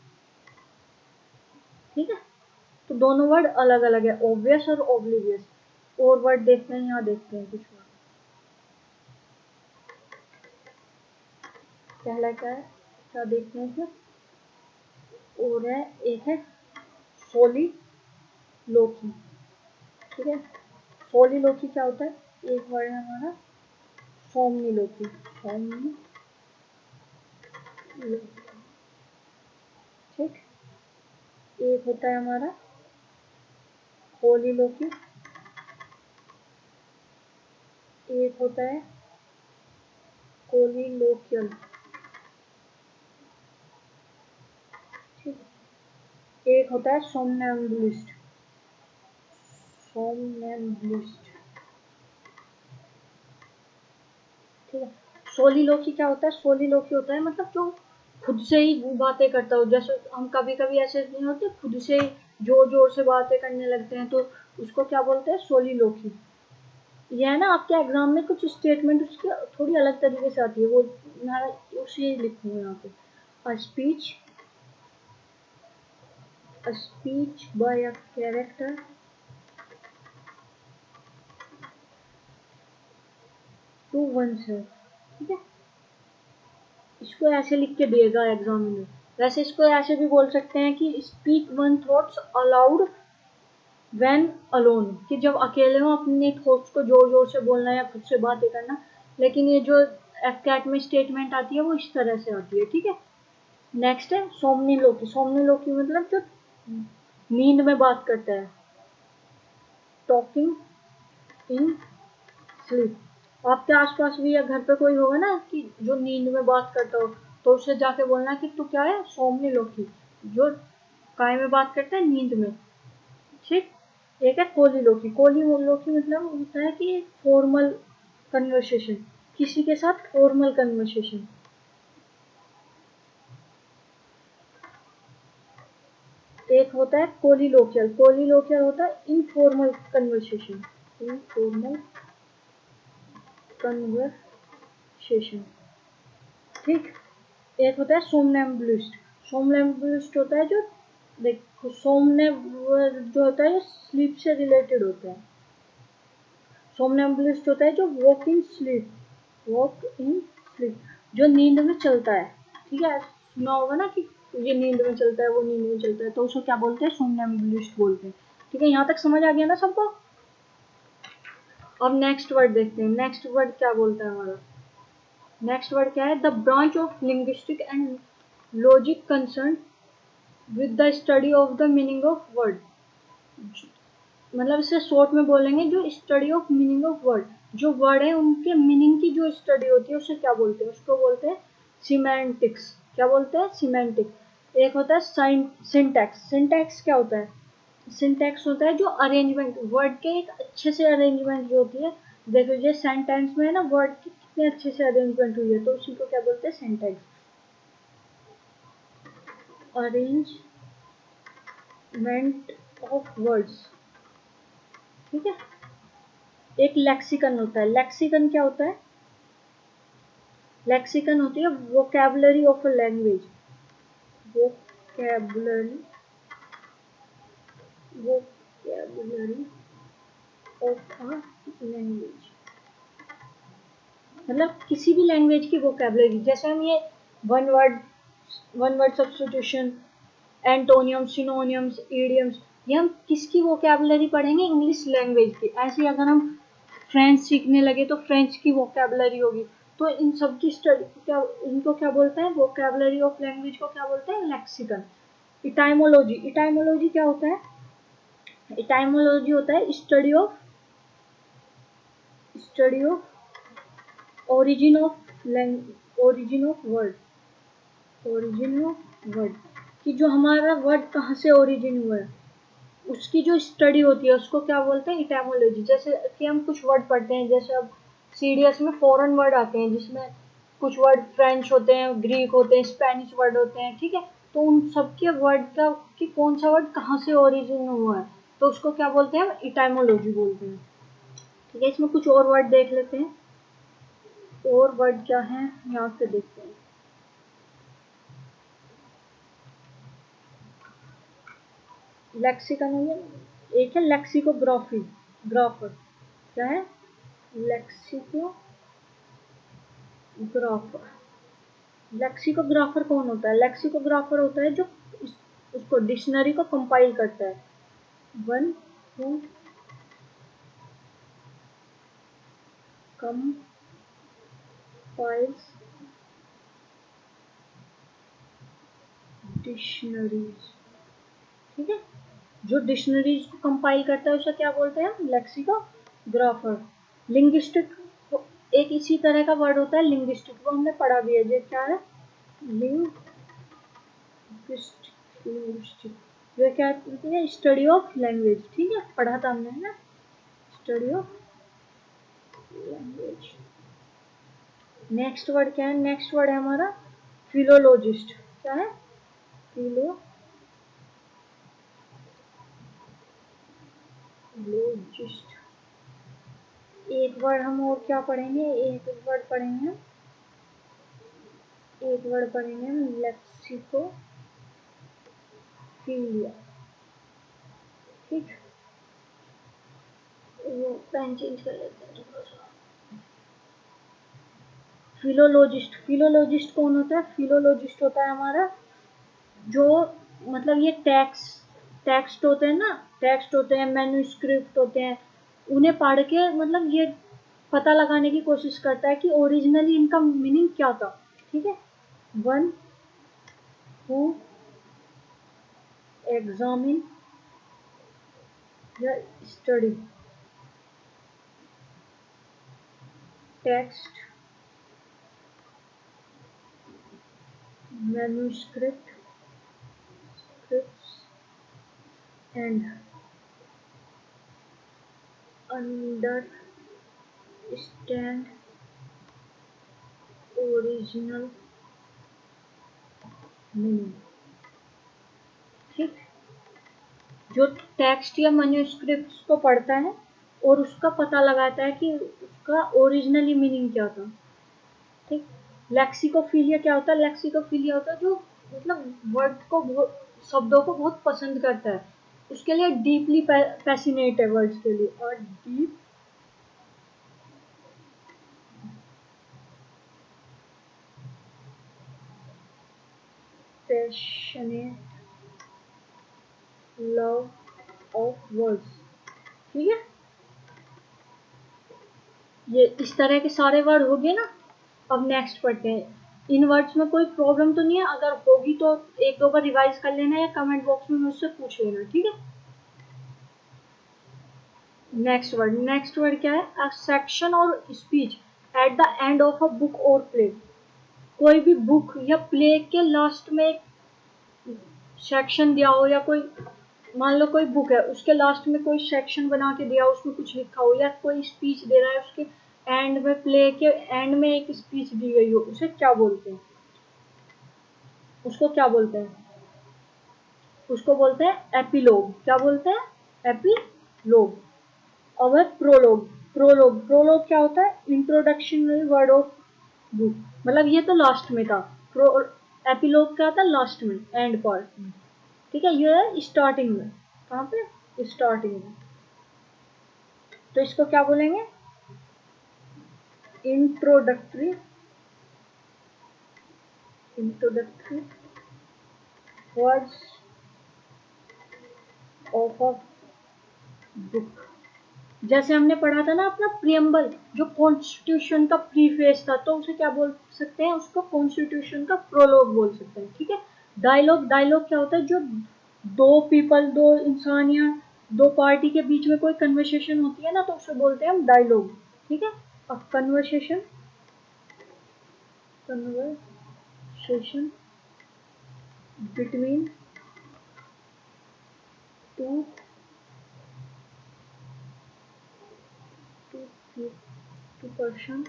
ठीक है, तो दोनों वर्ड अलग अलग है, ओब्वियस और ओब्लिवियस। और वर्ड देखते हैं, यहाँ देखते हैं कुछ वर्ड। पहला क्या है, क्या देखते हैं फिर, और है एक है सोली लोकी। ठीक है, सोली लोकी क्या होता है, एक वर्ड है हमारा सोमनी लोकी, सोमनी लोकी। ठीक, एक होता है हमारा होली लोकी, एक होता है कोली लोकियल। ठीक, एक होता है सोमनैम्बुलिस्ट, सोमनैम्बुलिस्ट। ठीक है, सोलिलोकी क्या होता है, सोलिलोकी होता है मतलब जो खुद से ही बातें करता हो। जैसे हम कभी कभी ऐसे नहीं होते, खुद से ही जोर जोर से बातें करने लगते हैं, तो उसको क्या बोलते हैं, सोलिलोकी। ये है ना, आपके एग्जाम में कुछ स्टेटमेंट उसकी थोड़ी अलग तरीके से आती है, वो मैं उसी लिखूंगा यहाँ पे, a speech by a character to oneself. ठीक है, इसको ऐसे लिख के देगा एग्जाम में। वैसे इसको ऐसे भी बोल सकते हैं कि speak one thoughts allowed when alone, कि जब अकेले हो अपने थॉट्स को जोर जोर से बोलना या खुद से बातें करना। लेकिन ये जो एफकैट में स्टेटमेंट आती है वो इस तरह से आती है। ठीक है, नेक्स्ट है सोमनी लोकी। सोमनी लोकी मतलब जो नींद में बात करता है, टॉकिंग इन स्लीप। आपके आसपास भी या घर पे कोई होगा ना कि जो नींद में बात करता हो, तो उससे जाके बोलना कि तू क्या है, सोमनी लोकी, जो काय में बात करता है, नींद में। ठीक, एक है कोली लोकी। कोली लोकी मतलब होता है कि फॉर्मल कन्वर्सेशन, किसी के साथ फॉर्मल कन्वर्सेशन। एक होता है कोलिलोकियल। कोलिलोकियल होता है इनफॉर्मल कन्वर्सेशन, इनफॉर्मल कन्वर्सेशन। ठीक, एक होता है सोमनैम्बुलिस्ट। सोमनैम्बुलिस्ट होता है जो, देखो सोमने जो होता है स्लीप से रिलेटेड होता है। सोमनेम्बुलिस्ट होता है जो वॉक इन स्लीप, जो नींद में चलता है। ठीक है, सुना होगा ना कि ये नींद में चलता है, वो नींद में चलता है, तो उसको क्या बोलते हैं? सोमनेम्बुलिस्ट बोलते हैं। ठीक है, यहाँ तक समझ आ गया ना सबको? अब नेक्स्ट वर्ड देखते हैं। नेक्स्ट वर्ड क्या बोलता है हमारा? नेक्स्ट वर्ड क्या है? The branch of linguistic and logic concern with the study of the meaning of word. मतलब इसे शॉर्ट में बोलेंगे, जो study of meaning of word, जो वर्ड है उनके मीनिंग की जो स्टडी होती है उसे क्या बोलते हैं? उसको बोलते हैं सिमेंटिक्स। क्या बोलते हैं? सिमेंटिक्स। एक होता है सिंटैक्स। सिंटैक्स क्या होता है? सिंटैक्स होता है जो अरेंजमेंट, वर्ड के एक अच्छे से अरेंजमेंट जो होती है। देखो ये सेंटेंस में है ना, वर्ड की कितने अच्छे से अरेंजमेंट हुई है, तो उसी को क्या बोलते हैं? सिंटैक्स। Arrangement of words. ठीक है। एक लेक्सिकन होता है। लेक्सिकन क्या होता है? लेक्सिकन होती है vocabulary of a language. Vocabulary vocabulary of a language, मतलब किसी भी लैंग्वेज की वोकैबुलरी। जैसे हम ये one word substitution, antonym, synonyms, idioms, ये हम किसकी वोकैबुलरी पढ़ेंगे? इंग्लिश लैंग्वेज की। ऐसे ही अगर हम फ्रेंच सीखने लगे तो फ्रेंच की वोकैबुलरी होगी। तो इन सब की स्टडी क्या, इनको क्या बोलते हैं? वोकैबुलरी ऑफ लैंग्वेज को क्या बोलते हैं? लेक्सिकन। इटाइमोलॉजी। इटाइमोलॉजी क्या होता है? इटाइमोलॉजी होता है study of origin of word, कि जो हमारा वर्ड कहाँ से ओरिजिन हुआ है उसकी जो स्टडी होती है उसको क्या बोलते हैं? इटाइमोलॉजी। जैसे कि हम कुछ वर्ड पढ़ते हैं, जैसे अब सीडीएस में फॉरेन वर्ड आते हैं जिसमें कुछ वर्ड फ्रेंच होते हैं, ग्रीक होते हैं, स्पेनिश वर्ड होते हैं। ठीक है, तो उन सबके वर्ड का कि कौन सा वर्ड कहाँ से ओरिजिन हुआ है, तो उसको क्या बोलते हैं? इटाइमोलॉजी बोलते हैं। ठीक है, इसमें कुछ और वर्ड देख लेते हैं। और वर्ड क्या है यहाँ से देखते हैं। लेक्सिकन हो गया, एक है लेक्सिकोग्राफी, ग्राफर। क्या है? लेक्सिकोग्राफर। लेक्सिकोग्राफर कौन होता है? लेक्सिकोग्राफर होता है जो उसको डिक्शनरी को कंपाइल करता है। One who compiles dictionaries. ठीक है, जो डिक्शनरीज को कंपाइल करता है उसे क्या बोलते हैं? लेक्सिकोग्राफर। लिंग्विस्टिक एक इसी तरह का वर्ड होता है लिंग्विस्टिक, वो हमने पढ़ा भी है। ये क्या है? लिंग्विस्टिक। ये क्या है? Study of language. ठीक है, पढ़ा था हमने, है ना? Study of language. Next word क्या है? नेक्स्ट वर्ड है हमारा फिलोलॉजिस्ट। क्या है? फिलोलॉजिस्ट। एक वर्ड हम और क्या पढ़ेंगे? एक वर्ड पढ़ेंगे हम लेक्सिकोफिलिया। ठीक, वो पेन चेंज कर लेते हैं थोड़ा सा। फिलोलॉजिस्ट कौन होता है? फिलोलॉजिस्ट होता है हमारा जो, मतलब ये टेक्स्ट होते हैं ना, टेक्स्ट होते हैं, मैन्युस्क्रिप्ट होते हैं, उन्हें पढ़ के मतलब ये पता लगाने की कोशिश करता है कि ओरिजिनली इनका मीनिंग क्या था। ठीक है, वन हु एग्जामिन या study text, manuscript and understand original meaning. ठीक, जो टेक्स्ट या मैन्युस्क्रिप्ट को पढ़ता है और उसका पता लगाता है कि उसका ओरिजिनली मीनिंग क्या था। ठीक, लेक्सिकोफिलिया क्या होता है? लेक्सिकोफिलिया होता है जो मतलब वर्ड को बहुत, शब्दों को बहुत पसंद करता है, उसके लिए डीपली पैसिनेट है वर्ड्स के लिए, और पैशनेट लव ऑफ वर्ड्स। ठीक है, ये इस तरह के सारे वर्ड हो गए ना। अब नेक्स्ट पढ़ते हैं। इन वर्ड्स में कोई प्रॉब्लम तो नहीं है, अगर होगी तो एक दो बार रिवाइज कर लेना या कमेंट बॉक्स में मुझसे पूछ लेना। ठीक है, नेक्स्ट वर्ड क्या है? अ सेक्शन और speech at the end of a book और प्ले। कोई भी बुक या प्ले के लास्ट में एक सेक्शन दिया हो, या कोई मान लो कोई बुक है उसके लास्ट में कोई सेक्शन बना के दिया हो, उसमें कुछ लिखा हो, या कोई स्पीच दे रहा है उसके एंड में, प्ले के एंड में एक स्पीच दी गई हो, उसे क्या बोलते हैं? उसको क्या बोलते हैं? उसको बोलते हैं एपिलोग। क्या बोलते हैं? एपिलोग। और प्रोलोग। प्रोलोग क्या होता है? Introductory word of book. मतलब ये तो लास्ट में था। एपिलोग क्या था? लास्ट में, एंड पार्ट में। ठीक है, ये है स्टार्टिंग में। कहाँ पे? स्टार्टिंग में। तो इसको क्या बोलेंगे? Introductory words of a book. जैसे हमने पढ़ा था ना अपना प्रियम्बल, जो कॉन्स्टिट्यूशन का प्रीफेस था, तो उसे क्या बोल सकते हैं? उसको कॉन्स्टिट्यूशन का प्रोलोग बोल सकते हैं। ठीक है, डायलॉग क्या होता है? जो दो पीपल, दो इंसान या दो पार्टी के बीच में कोई कन्वर्सेशन होती है ना, तो उसे बोलते हैं हम डायलॉग। ठीक है, अब conversation between two two person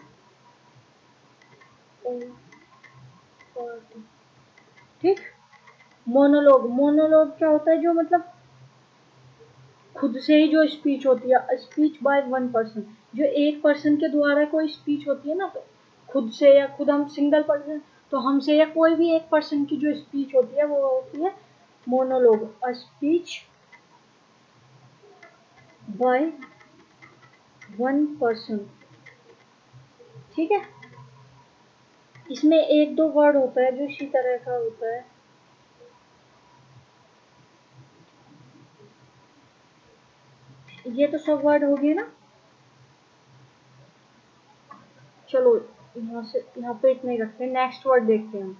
और पार्टी। ठीक। मोनोलॉग क्या होता है? जो मतलब खुद से ही जो स्पीच होती है, स्पीच बाय वन पर्सन। जो एक पर्सन के द्वारा कोई स्पीच होती है ना, तो खुद से, या खुद हम सिंगल पर्सन, तो हमसे या कोई भी एक पर्सन की जो स्पीच होती है वो होती है monologue. A speech by one person. ठीक है, इसमें एक दो वर्ड होता है जो इसी तरह का होता है। ये तो सब वर्ड हो गए ना। चलो यहाँ पे इतने ही रखते हैं। नेक्स्ट वर्ड देखते हैं हम।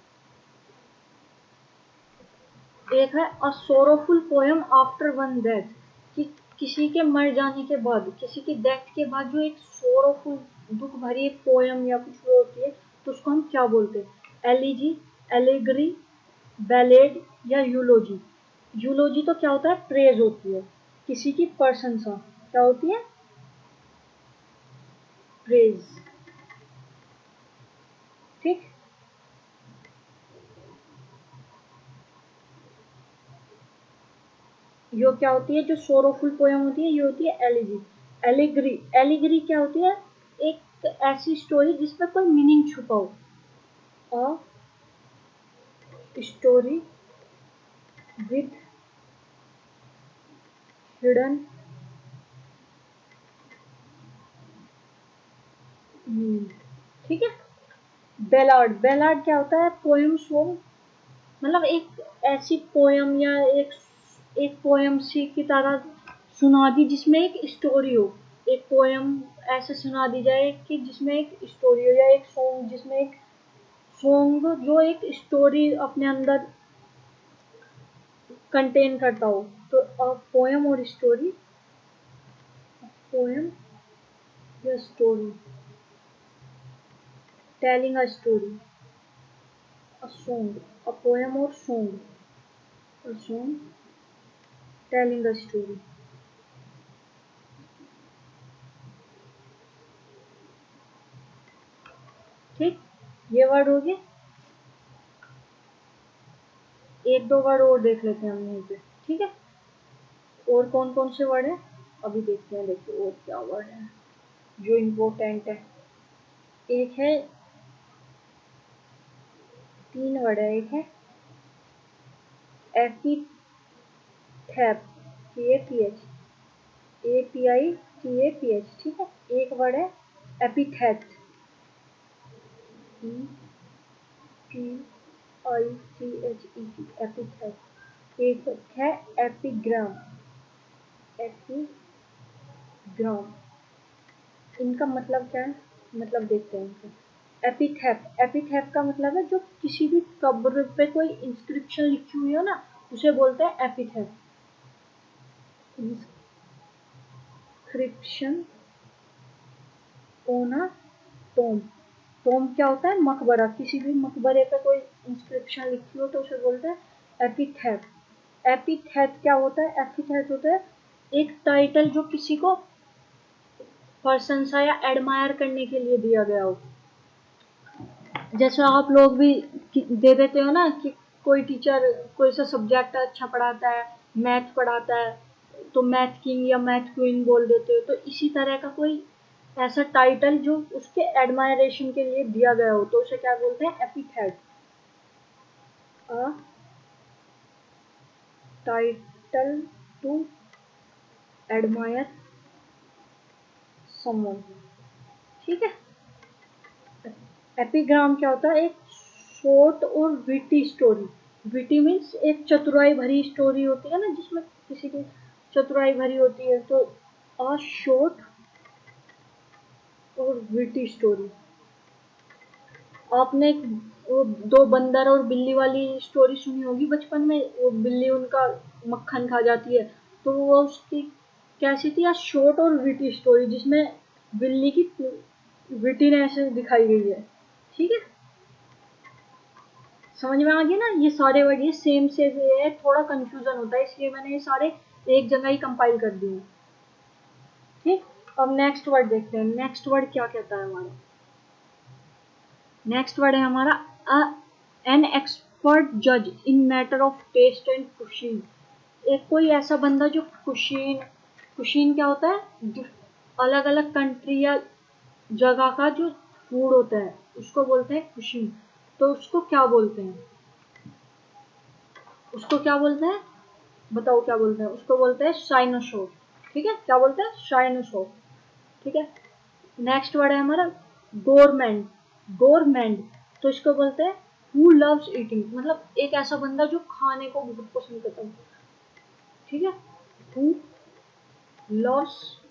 एक है a sorrowful poem after one death. कि किसी के मर जाने के बाद, किसी की डेथ के बाद जो एक सोरोफुल, दुख भरी एक पोएम या कुछ वो होती है, तो उसको हम क्या बोलते हैं? एलिजी, एलेगरी, बैलेड या यूलोजी। यूलोजी तो क्या होता है? प्रेज होती है, किसी की प्रशंसा। क्या होती है? प्रेज। ठीक। यो क्या होती है? जो सोरोफुल पोयम होती है ये होती है एलिजी। एलिगरी क्या होती है? एक ऐसी स्टोरी जिसमें कोई मीनिंग छुपा हो। A story with hidden meaning. ठीक है। बेलार्ड क्या होता है? Poem song. मतलब एक ऐसी पोयम या एक पोयम सी की तरह सुना दी जिसमें एक स्टोरी हो। एक पोयम ऐसे सुना दी जाए कि जिसमें एक स्टोरी हो, या एक सॉन्ग जिसमें एक सॉन्ग जो एक स्टोरी अपने अंदर कंटेन करता हो। तो पोयम और स्टोरी, पोयम या story, telling a story, a song, a poem और song, a song telling a story. ठीक, ये वर्ड हो गए। एक दो वर्ड और देख लेते हैं हम यहीं पे। ठीक है, और कौन कौन से वर्ड है अभी देखते हैं। देखिए और क्या वर्ड है जो इम्पोर्टेंट है। एक है, तीन वर्ड है। एक है एपीथैप, APITHAPH। ठीक है, एक वर्ड है एपिथेट, EPITHET, एपिथेट। एक है एपिग्राम। एपिग्राम इनका मतलब क्या है, मतलब देखते हैं इनका। एपिथेट का मतलब है जो किसी भी कब्र पे कोई इंस्क्रिप्शन लिखी हुई हो ना, उसे बोलते हैं epithet. Inscription on a Tom. Tom क्या होता है, मकबरा। किसी भी मकबरे पे कोई इंस्क्रिप्शन लिखी हो तो उसे बोलते हैं एपिथेट। एपिथेट क्या होता है, एपिथेट होता है एक टाइटल जो किसी को प्रशंसा या एडमायर करने के लिए दिया गया हो। जैसे आप लोग भी दे देते हो ना कि कोई टीचर कोई सा सब्जेक्ट अच्छा पढ़ाता है, मैथ पढ़ाता है, तो मैथ किंग या मैथ क्वीन बोल देते हो। तो इसी तरह का कोई ऐसा टाइटल जो उसके एडमायरेशन के लिए दिया गया हो तो उसे क्या बोलते हैं, epithet. A title to admire someone, ठीक है। एपिग्राम क्या होता है, एक शॉर्ट और विटी स्टोरी। विटी मीन्स एक चतुराई भरी स्टोरी होती है ना, जिसमें किसी की चतुराई भरी होती है, तो अ शॉर्ट और विटी स्टोरी। आपने वो दो बंदर और बिल्ली वाली स्टोरी सुनी होगी बचपन में, वो बिल्ली उनका मक्खन खा जाती है, तो वो उसकी कैसी थी, या शॉर्ट और विटी स्टोरी, जिसमें बिल्ली की विटीनेस दिखाई गई है, ठीक है। समझ में आ गया ना, ये सारे वर्ड ये सेम से है, थोड़ा कंफ्यूजन होता है इसलिए मैंने ये सारे एक जगह ही कंपाइल कर दिए, ठीक। अब नेक्स्ट वर्ड देखते हैं, नेक्स्ट वर्ड क्या कहता है हमारा। नेक्स्ट वर्ड है हमारा एन एक्सपर्ट जज in matter of taste and cuisine. एक कोई ऐसा बंदा जो कुशीन, कुशीन क्या होता है, अलग अलग कंट्री या जगह का जो फूड होता है उसको बोलते हैं कुशीन। तो उसको क्या बोलते हैं, उसको क्या बोलते हैं, बताओ क्या बोलते हैं, उसको बोलते हैं साइनोसोर, ठीक है। क्या बोलते हैं, साइनोसोर, ठीक है। नेक्स्ट वर्ड है हमारा गोरमेंट। गोरमेंट तो इसको बोलते हैं हु लव्स ईटिंग, मतलब एक ऐसा बंदा जो खाने को बहुत पसंद करता है, ठीक है। हु लव्स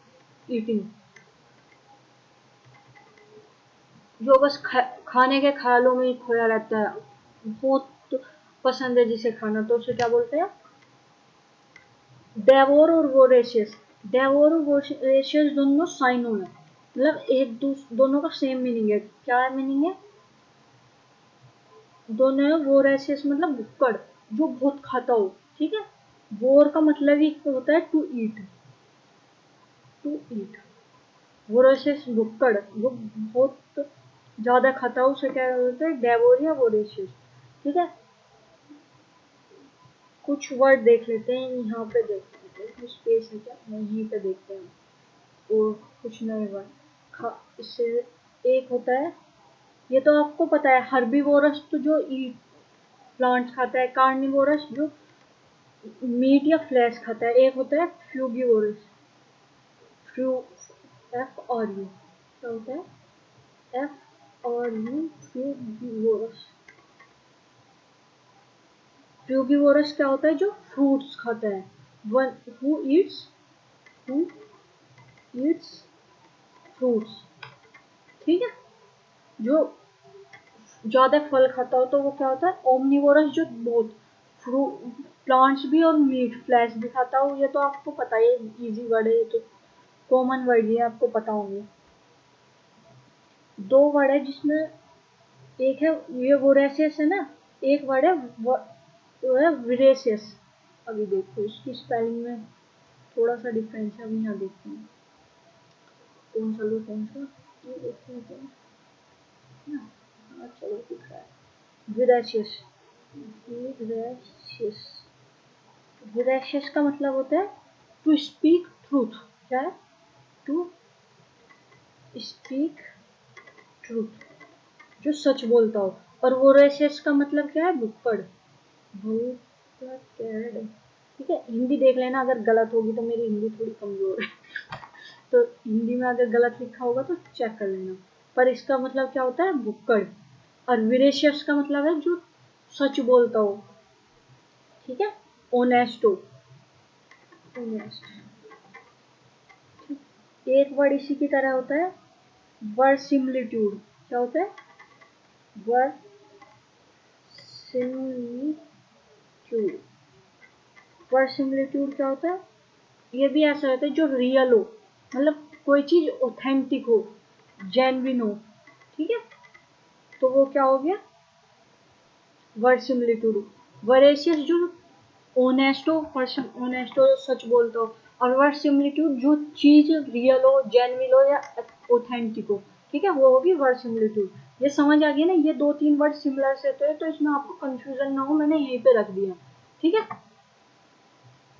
ईटिंग, जो बस खाने के ख्यालों में ही खोया रहता है, बहुत पसंद है जिसे खाना, तो उसे क्या बोलते हैं, डेवोर और वोरेशियस। डेवोर और वोरेशियस दोनों साइनो है, मतलब एक दोनों का सेम मीनिंग है। क्या है मीनिंग है, दोनों है वोरेशियस मतलब भुक्कड़, जो बहुत खाता हो, ठीक है। वोर का मतलब ही होता है to eat, to eat. Voracious भुक्कड़, वो बहुत ज्यादा खाता हो, उसे क्या बोलते हैं, डेवोर या वोरेशियस, ठीक है। कुछ वर्ड देख लेते हैं, यहाँ पे देख लेते हैं स्पेस है क्या, यहीं पे देखते हैं। और कुछ नए वर्ड इससे एक होता है, ये तो आपको पता है, हर्बीवोरस तो जो ईट प्लांट्स खाता है, कार्निवोरस जो मीट या फ्लैश खाता है, एक होता है फ्यूगिवोरस। फ्यू FRU क्या होता है, FRU फ्यूगिवोरस। फ्यूगिवोरस क्या होता है, जो फ्रूट्स खाता है। वन हु ईट्स फ्रूट्स, ठीक है। जो ज्यादा फल खाता हो तो वो क्या होता है, ओमनिवोरस, जो बहुत फ्रूट प्लांट्स भी और मीट फ्लैश भी खाता हो। ये तो आपको पता है, इजी वर्ड है, ये तो कॉमन वर्ड है, आपको पता होंगे। दो वर्ड है जिसमें एक है ये वोरेशियस है ना, एक वर्ड है वो है विरेशियस। अभी देखो इसकी स्पेलिंग में थोड़ा सा डिफरेंस है, अभी यहाँ देखते हैं कौन सा लो कौन सा, ये देखते हैं ना। हाँ चलो दिख रहा है, विरेशियस। विरेशियस, विरेशियस का मतलब होता है टू स्पीक ट्रूथ। क्या है, टू स्पीक ट्रूथ, जो सच बोलता हो। और वोरेशियस का मतलब क्या है, भुक्कड़, भुक्कड़, ठीक है। हिंदी देख लेना, अगर गलत होगी तो मेरी हिंदी थोड़ी कमजोर है तो हिंदी में अगर गलत लिखा होगा तो चेक कर लेना। पर इसका मतलब क्या होता है, भुक्कड़। और विरेशियस का मतलब है जो सच बोलता हो, ठीक है, ऑनेस्ट हो, ऑनेस्ट। एक वर्ड इसी की तरह होता है वर्सिमिलिट्यूड। क्या होता है? वर्सिमिलिट्यूड। वर्सिमिलिट्यूड क्या होता है? ये भी ऐसा होता है जो रियल हो, मतलब कोई चीज ऑथेंटिक हो, जेन्युइन हो, ठीक है, तो वो क्या हो गया? वर्सिमिलिट्यूड। वरेशियस जो ऑनेस्ट हो, पर्सन ऑनेस्ट हो, सच बोलता हो, और वर्सिमिलिट्यूड जो चीज रियल हो, जेन्युइन हो या ऑथेंटिक हो, ठीक है, वो होगी वर्सिमिलिट्यूड। ये समझ आ गया ना? ये दो तीन वर्ड सिमिलर से तो इसमें आपको कंफ्यूजन ना हो, मैंने यहीं पे रख दिया, ठीक है।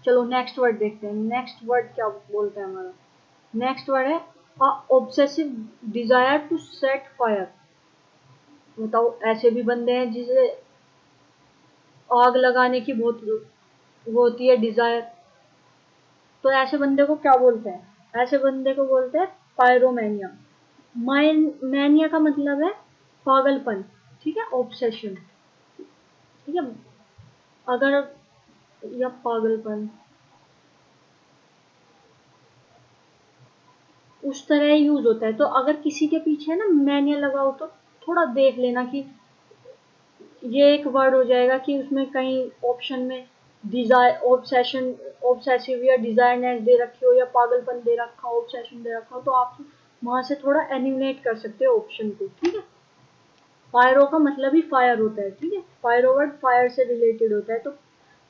चलो नेक्स्ट वर्ड देखते हैं। नेक्स्ट वर्ड क्या बोलते हैं हमारा? नेक्स्ट वर्ड है obsessive desire to set fire. बताओ, ऐसे भी बंदे हैं जिसे आग लगाने की बहुत वो होती है, डिजायर। तो ऐसे बंदे को क्या बोलते हैं? ऐसे बंदे को बोलते हैं पायरोमैनिया। मैनिया का मतलब है पागलपन, ठीक है, ऑब्सेशन, ठीक है। अगर या पागलपन उस तरह यूज होता है, तो अगर किसी के पीछे ना मैनिया लगाओ तो थोड़ा देख लेना कि ये एक वर्ड हो जाएगा कि उसमें कहीं ऑप्शन में डिजायर, ऑब्सेशन, ऑब्सेसिव या डिजायरनेस दे रखी हो, या पागलपन दे रखा हो, ऑब्सेशन दे रखा हो, तो आप वहां से थोड़ा एलिमिनेट कर सकते हो ऑप्शन को, ठीक है। पायरो का मतलब ही फायर होता है, ठीक है, पायरो वर्ड फायर से रिलेटेड होता है, तो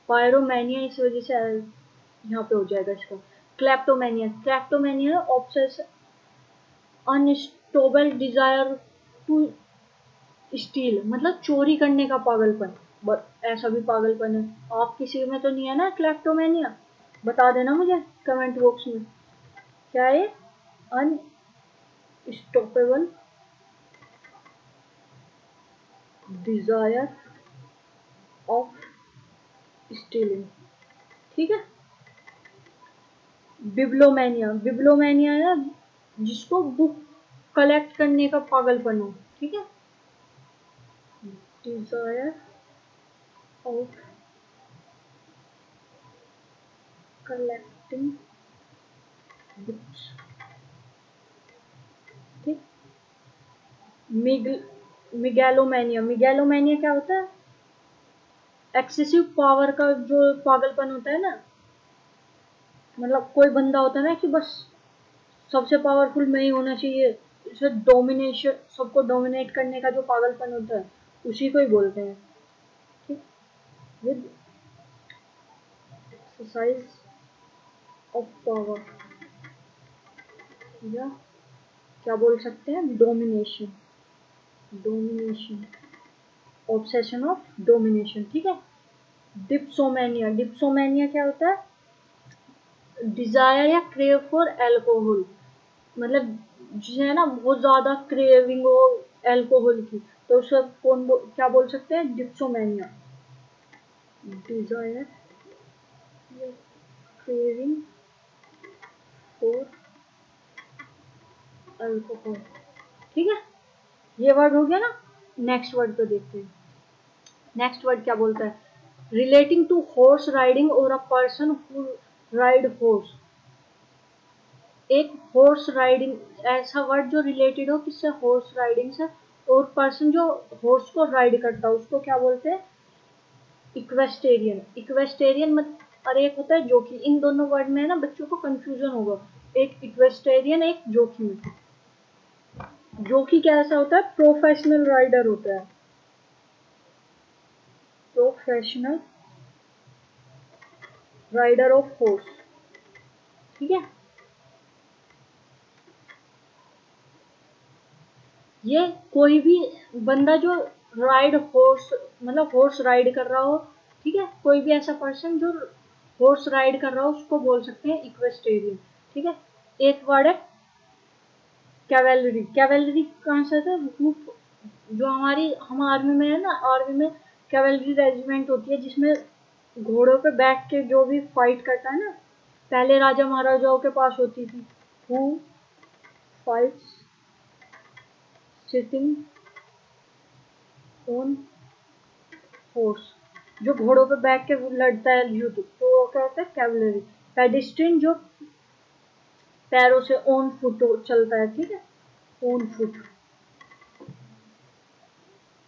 पायरोमैनिया इस वजह से यहाँ पे हो जाएगा इसका। Kleptomania. Kleptomania obsess, unstoppable desire to steal, मतलब चोरी करने का पागलपन। ऐसा भी पागलपन है। आप किसी में तो नहीं है ना क्लेप्टोमेनिया? बता देना मुझे कमेंट बॉक्स में, क्या है अनस्टॉपेबल डिजायर ऑफ स्टीलिंग, ठीक है। बिब्लोमैनिया। बिब्लोमैनिया है जिसको बुक कलेक्ट करने का पागलपन हो, ठीक है। डिजायर ऑफ कलेक्टिंग बुक्स, ठीक। मिगैलोमैनिया। मिगैलोमैनिया क्या होता है? एक्सेसिव पावर का जो पागलपन होता है ना, मतलब कोई बंदा होता है ना कि बस सबसे पावरफुल मैं ही होना चाहिए, इसे डोमिनेशन, सबको डोमिनेट करने का जो पागलपन होता है, उसी को ही बोलते हैं, ठीक। विद एक्सरसाइज ऑफ पावर, या क्या बोल सकते हैं, domination, domination, obsession of domination, ठीक है। डिप्सोमैनिया। डिप्सोमैनिया क्या होता है? डिजायर या क्रेव फॉर एल्कोहल, मतलब जिसे है ना बहुत ज्यादा क्रेविंग हो एल्कोहल की, तो उसे क्या बोल सकते हैं? डिप्सोमैनिया। डिजायर या क्रेविंग फॉर अल्कोहल, ठीक है। ये वर्ड हो गया ना। नेक्स्ट वर्ड को देखते हैं। नेक्स्ट वर्ड क्या बोलता है? रिलेटिंग टू हॉर्स राइडिंग और अ पर्सन हु राइड हॉर्स। एक हॉर्स राइडिंग ऐसा वर्ड जो रिलेटेड हो किससे? हॉर्स राइडिंग से, और पर्सन जो हॉर्स को राइड करता है उसको क्या बोलते हैं? इक्वेस्टेरियन। इक्वेस्टेरियन मत, और एक होता है जोकी। इन दोनों वर्ड में ना बच्चों को कंफ्यूजन होगा, एक इक्वेस्टेरियन, एक जोकी में। जोकी कैसा होता है? प्रोफेशनल राइडर होता है, प्रोफेशनल राइडर ऑफ हॉर्स, ठीक है। ये कोई भी बंदा जो राइड हॉर्स, मतलब हॉर्स राइड कर रहा हो, ठीक है, कोई भी ऐसा पर्सन जो हॉर्स राइड कर रहा हो उसको बोल सकते हैं इक्वेस्टेरियन, ठीक है। एक वर्ड है कैवेलरी। कैवेलरी कहाँ से आता है? जो हम आर्मी में है ना, आर्मी में कैवेलरी रेजिमेंट होती है जिसमें घोड़ों पे बैठ के जो भी फाइट करता है ना, पहले राजा महाराजाओं के पास होती थी। Who fights sitting on force, जो घोड़ों पे बैठ के लड़ता है युद्ध, तो वो क्या होता है कैवलरी। पेडिस्ट्रियन, जो पैरों से ऑन फुट चलता है, ठीक है, ऑन फुट।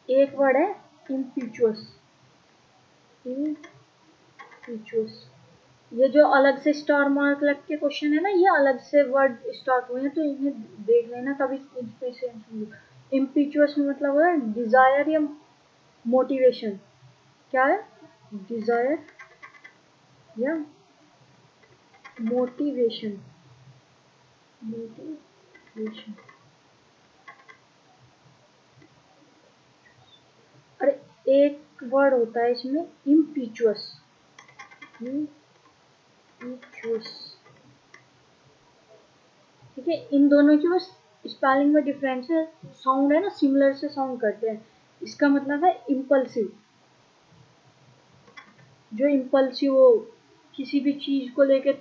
एक वर्ड है इम्पीचुअस, इम्पीचुअस। ये जो अलग से स्टार मार्क लग के क्वेश्चन है ना, ये अलग से वर्ड स्टार्ट हुए हैं, तो इन्हें देख लेना तभी इंस्पिरेशन। इम्पीचुअस में मतलब है डिजायर या मोटिवेशन। क्या है? डिजायर या मोटिवेशन, मोटिवेशन। अरे एक वर्ड होता है इसमें इम्पीचुअस, इम्पीचुअस, ठीक है। इन दोनों की बस स्पेलिंग में डिफरेंस है, साउंड है ना सिमिलर से साउंड करते हैं। इसका मतलब है इम्पल्सिव, जो इम्पल्सिव हो, किसी भी चीज को लेके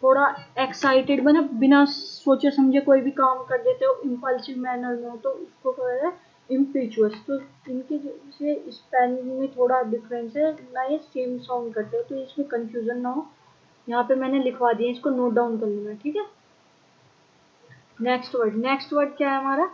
थोड़ा एक्साइटेड बने, बिना सोचे समझे कोई भी काम कर देते हो इम्पल्सिव मैनर में हो, तो उसको कहते हैं इम्पीचुअस। तो इनके से स्पेलिंग में थोड़ा डिफरेंस है ना, ये सेम साउंड करते हो, तो इसमें कंफ्यूजन ना हो। यहाँ पे मैंने लिखवा दिया, इसको नोट डाउन कर लेना, ठीक है। नेक्स्ट वर्ड, नेक्स्ट वर्ड क्या है हमारा?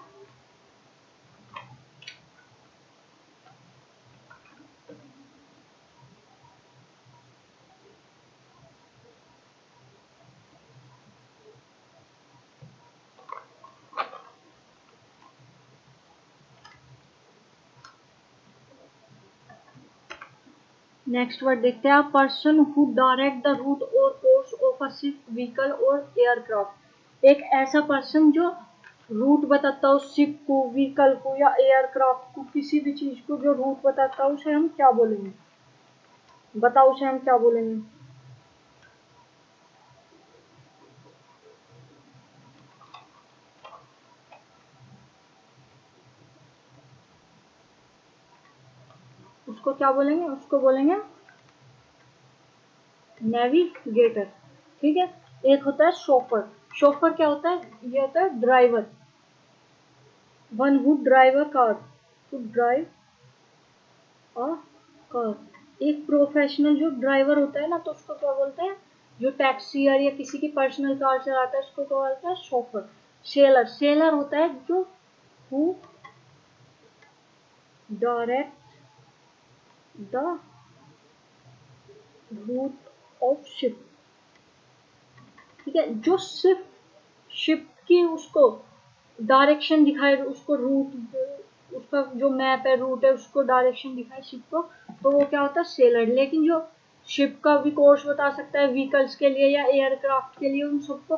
नेक्स्ट वर्ड देखते हैं, person who direct the route और course of a ship, vehicle और एयरक्राफ्ट। एक ऐसा पर्सन जो रूट बताता हो शिप को, व्हीकल को या एयरक्राफ्ट को, किसी भी चीज को जो रूट बताता हो, उसे हम क्या बोलेंगे? बताओ उसे हम क्या बोलेंगे? उसको क्या बोलेंगे? उसको बोलेंगे नेविगेटर, ठीक है। एक होता है शोफर। शोफर क्या होता है? ये होता है driver, one who drive a car, to drive a car. एक प्रोफेशनल जो ड्राइवर होता है ना, तो उसको क्या बोलते हैं? जो टैक्सी या किसी की पर्सनल कार चलाता है, उसको क्या बोलते हैं? शोफर। सेलर, सेलर होता है जो who direct the route of ship, ठीक है। जो सिर्फ शिप की उसको डायरेक्शन दिखाए, उसको रूट, उसका जो मैप है, रूट है, उसको डायरेक्शन दिखाए शिप को, तो वो क्या होता है? सेलर। लेकिन जो शिप का भी कोर्स बता सकता है व्हीकल्स के लिए या एयरक्राफ्ट के लिए, उन सबको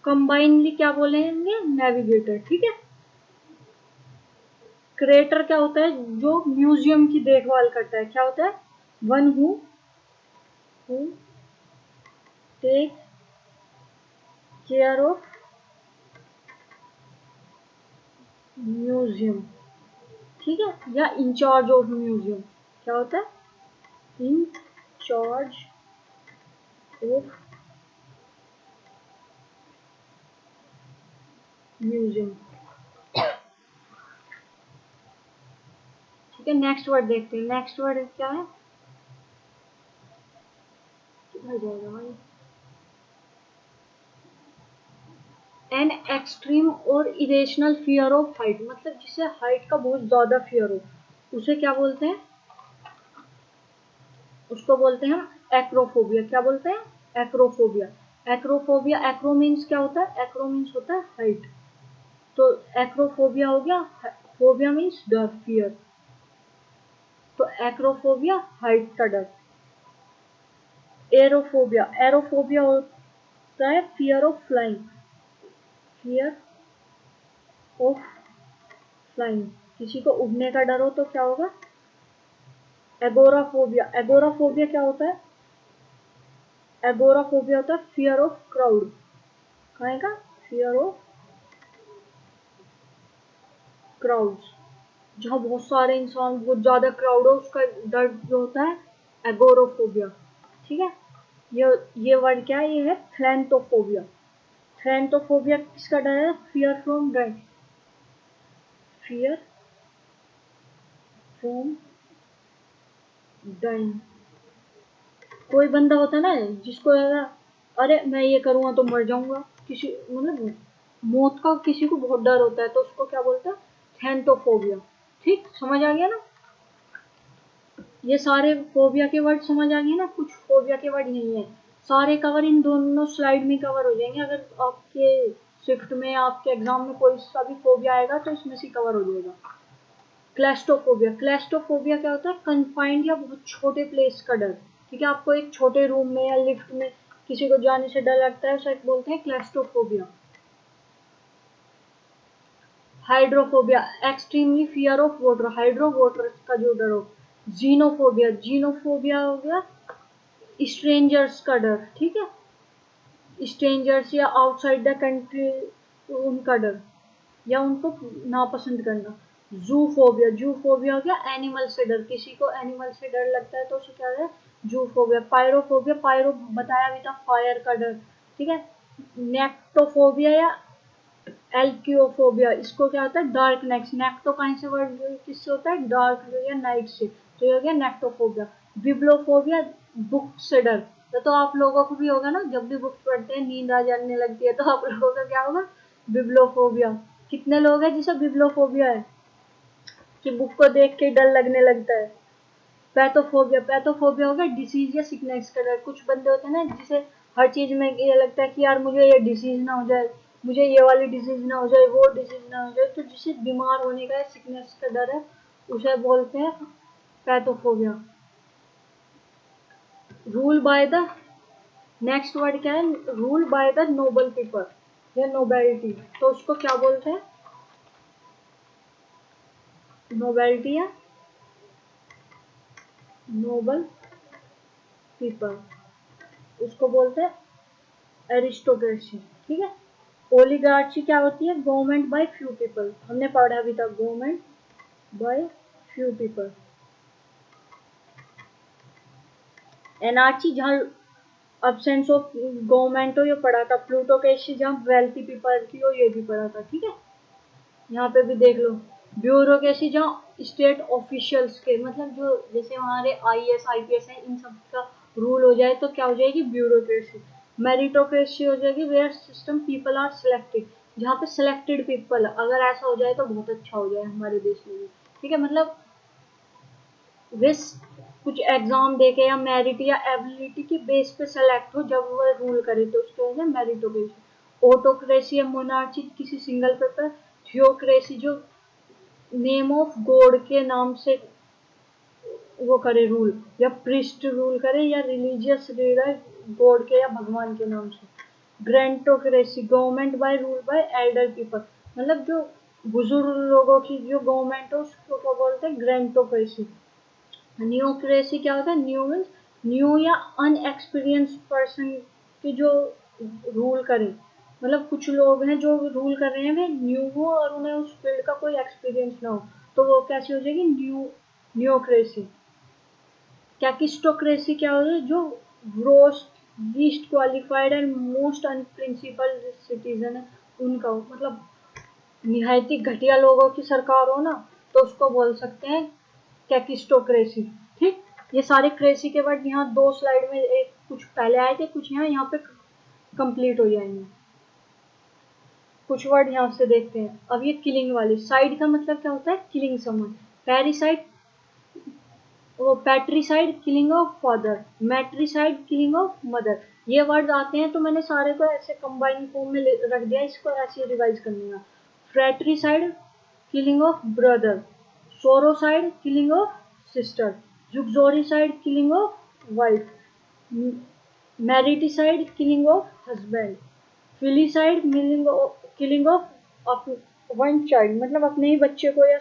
कंबाइनली क्या बोलेंगे? नेविगेटर, ठीक है। क्रेटर क्या होता है? जो म्यूजियम की देखभाल करता है, क्या होता है? One who take care of museum, ठीक है, या इंचार्ज ऑफ म्यूजियम। क्या होता है? इन चार्ज ऑफ म्यूजियम, ठीक है। नेक्स्ट वर्ड देखते हैं, नेक्स्ट वर्ड क्या है? किधर जाएगा भाई? एन एक्सट्रीम और इरेशनल फियर ऑफ हाइट, मतलब जिसे हाइट का बहुत ज्यादा फियर हो, उसे क्या बोलते हैं? उसको बोलते हैं हम एक्रोफोबिया। क्या बोलते हैं? एक्रोफोबिया। एक्रोफोबिया, एक्रो मीन्स क्या होता है? एक्रो मीन्स होता है हाइट, तो एक्रोफोबिया हो गया। फोबिया मीन्स डर, फियर, तो एक्रोफोबिया हाइट का डर। एरोफोबिया, एरोफोबिया होता है fear of flying, fear of flying. किसी को उड़ने का डर हो तो क्या होगा? एगोराफोबिया, एगोराफोबिया क्या होता है? एगोराफोबिया होता है फियर ऑफ क्राउड। कहाँ का? फियर ऑफ क्राउड्स, जहाँ बहुत सारे इंसान, बहुत ज्यादा क्राउड हो, उसका डर जो होता है एगोराफोबिया, ठीक है। ये वर्ड क्या है? ये है थ्रैंटोफोबिया। थ्रैंटोफोबिया किसका डर है? Fear from death, fear from dying. कोई बंदा होता है ना जिसको अरे मैं ये करूँगा तो मर जाऊंगा, किसी मतलब मौत का किसी को बहुत डर होता है, तो उसको क्या बोलते हैं, थैंटोफोबिया। ठीक, समझ आ गया ना? ये सारे फोबिया के वर्ड समझ आ गए ना? कुछ फोबिया के वर्ड नहीं है, सारे कवर इन दोनों स्लाइड में कवर हो जाएंगे। अगर आपके शिफ्ट में, आपके एग्जाम में कोई सा भी फोबिया आएगा तो इसमें से कवर हो जाएगा। क्लेस्टोफोबिया, क्लेस्टोफोबिया क्या होता है, कन्फाइंड या बहुत छोटे प्लेस का डर। ठीक है, आपको एक छोटे रूम में या लिफ्ट में किसी को जाने से डर लगता है, उसे बोलते हैं claustrophobia. Hydrophobia, extremely fear of water, hydro water का जो डर हो। जीनोफोबिया, जीनोफोबिया हो गया स्ट्रेंजर्स का डर। ठीक है, स्ट्रेंजर्स या आउटसाइड द कंट्री उनका डर, या उनको नापसंद करना। जू फोबिया, जू फोबिया हो गया एनिमल से डर, किसी को एनिमल से डर लगता है तो उसे क्या है, जू फोबिया। पायरोफोबिया, पायरो बताया भी था, फायर का डर। ठीक है, नेक्टोफोबिया या एल्क्योफोबिया, इसको क्या होता है, डार्कनेस। नेक्टो कहीं से वर्ड किससे होता है, डार्क या नाइट से, तो ये हो गया नेक्टोफोबिया। बिब्लोफोबिया, बुक से डर। तो आप लोगों को भी होगा ना, जब भी बुक पढ़ते हैं नींद आ जाने लगती है, तो आप लोगों का क्या होगा, बिब्लोफोबिया। कितने लोग हैं जिसे बिब्लोफोबिया है कि बुक को देख के डर लगने लगता है। पैथोफोबिया, पैथोफोबिया हो गया डिसीज या सिकनेस का डर। कुछ बंदे होते हैं ना जिसे हर चीज में ये लगता है कि यार मुझे ये डिसीज ना हो जाए, मुझे ये वाली डिसीज ना हो जाए, वो डिसीज ना हो जाए, तो जिसे बीमार होने का सिकनेस का डर है उसे बोलते हैं pathophobia. Rule by the, next word क्या है, rule by the noble people या नोबेलिटी, तो उसको क्या बोलते हैं, नोबेलिटी या नोबल पीपल, उसको बोलते हैं एरिस्टोक्रेसी। ठीक है, ओलिगार्ची क्या होती है, गवर्नमेंट बाय फ्यू पीपल, हमने पढ़ा भी था, गवर्नमेंट बाय फ्यू पीपल। एनार्ची जहाँ अब्सेंस ऑफ गवर्नमेंट हो, ये पढ़ा था। प्लूटोक्रेसी जहाँ वेल्थी पीपल की हो, ये भी पढ़ा था। ठीक है, यहाँ पे भी देख लो। ब्यूरोक्रेसी जहाँ स्टेट ऑफिशियल्स के, मतलब जो जैसे हमारे आईएएस आईपीएस है, इन सब का रूल हो जाए तो क्या हो जाएगी, ब्यूरोक्रेसी। मेरिटोक्रेसी हो जाएगी where system people are selected, जहाँ पे सिलेक्टेड पीपल, अगर ऐसा हो जाए तो बहुत अच्छा हो जाए हमारे देश में भी। ठीक है, मतलब विस कुछ एग्जाम देके या मेरिट या एबिलिटी की बेस पे सेलेक्ट हो, जब वो रूल करे तो उसको हो जाए मेरिटोक्रेसी। ऑटोक्रेसी या मोनार्ची किसी सिंगल पेपर। थियोक्रेसी जो नेम ऑफ गॉड के नाम से वो करे रूल, या प्रिस्ट रूल करे, या रिलीजियस लीडर गॉड के या भगवान के नाम से। Gerontocracy, government by rule by elder people, मतलब जो बुजुर्ग लोगों की जो गवर्नमेंट हो उसको क्या बोलते हैं, ग्रेंटोक्रेसी। न्यूक्रेसी क्या होता है, न्यू मीन्स न्यू या अनएक्सपीरियंस पर्सन की जो रूल करे, मतलब कुछ लोग हैं जो रूल कर रहे हैं वे न्यू हो और उन्हें उस फील्ड का कोई एक्सपीरियंस ना हो, तो वो कैसी हो जाएगी, न्यूक्रेसी। कैकिस्टोक्रेसी क्या होता है, जो ग्रोस्ट least qualified and most unprincipled citizen है उनका, मतलब निहायती घटिया लोगों की सरकार हो ना, तो उसको बोल सकते हैं कैकिस्टोक्रेसी। ठीक, ये सारे क्रेसी के वर्ड यहाँ दो स्लाइड में, एक कुछ पहले आए थे, कुछ यहाँ पे कंप्लीट हो जाएंगे। कुछ वर्ड यहाँ से देखते हैं। अब ये किलिंग वाली, साइड का मतलब क्या होता है, किलिंग समवन। पैरिसाइड, वो patricide killing of father, matricide killing of mother. ये वर्ड आते हैं तो मैंने सारे को ऐसे कंबाइन फॉर्म में रख दिया, इसको ऐसे रिवाइज करने का। Fratricide killing of brother, sororicide killing of sister, uxoricide killing of wife, mariticide killing of husband, filicide killing of one child, मतलब अपने ही बच्चे को या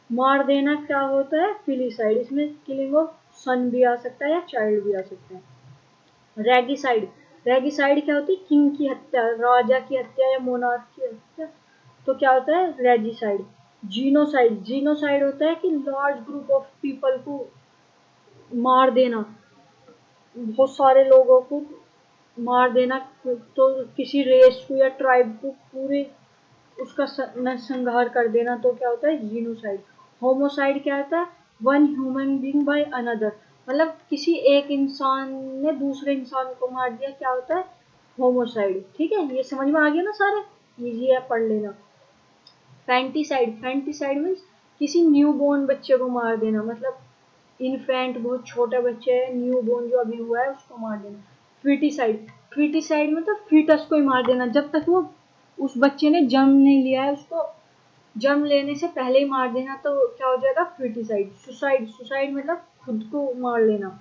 मार देना क्या होता है, फिलीसाइड। इसमें किलिंग ऑफ सन भी आ सकता है या चाइल्ड भी आ सकता है। रेगिसाइड, रेगिसाइड क्या होती है, किंग की हत्या, राजा की हत्या या मोनार्क की हत्या, तो क्या होता है, रेजिसाइड। जीनोसाइड, जीनोसाइड होता है कि लार्ज ग्रुप ऑफ पीपल को मार देना, बहुत सारे लोगों को मार देना, तो किसी रेस को या ट्राइब को पूरे उसका नरसंहार कर देना, तो क्या होता है जीनोसाइड। होमोसाइड क्या होता है, one human being by another, मतलब किसी एक इंसान ने दूसरे इंसान को मार दिया, क्या होता है, होमोसाइड। ठीक है, ये समझ में आ गया ना सारे, इजी है, पढ़ लेना। फैंटीसाइड, फैंटीसाइड मीन्स किसी न्यू बोर्न बच्चे को मार देना, मतलब इन्फेंट, बहुत छोटा बच्चा है, न्यू बोर्न जो अभी हुआ है उसको मार देना। फीटिसाइड, फीटिसाइड में तो फीटस को ही मार देना, जब तक वो उस बच्चे ने जन्म नहीं लिया है उसको जन्म लेने से पहले ही मार देना, तो क्या हो जाएगा, फीटिसाइड। सुसाइड, सुसाइड मतलब खुद को मार लेना।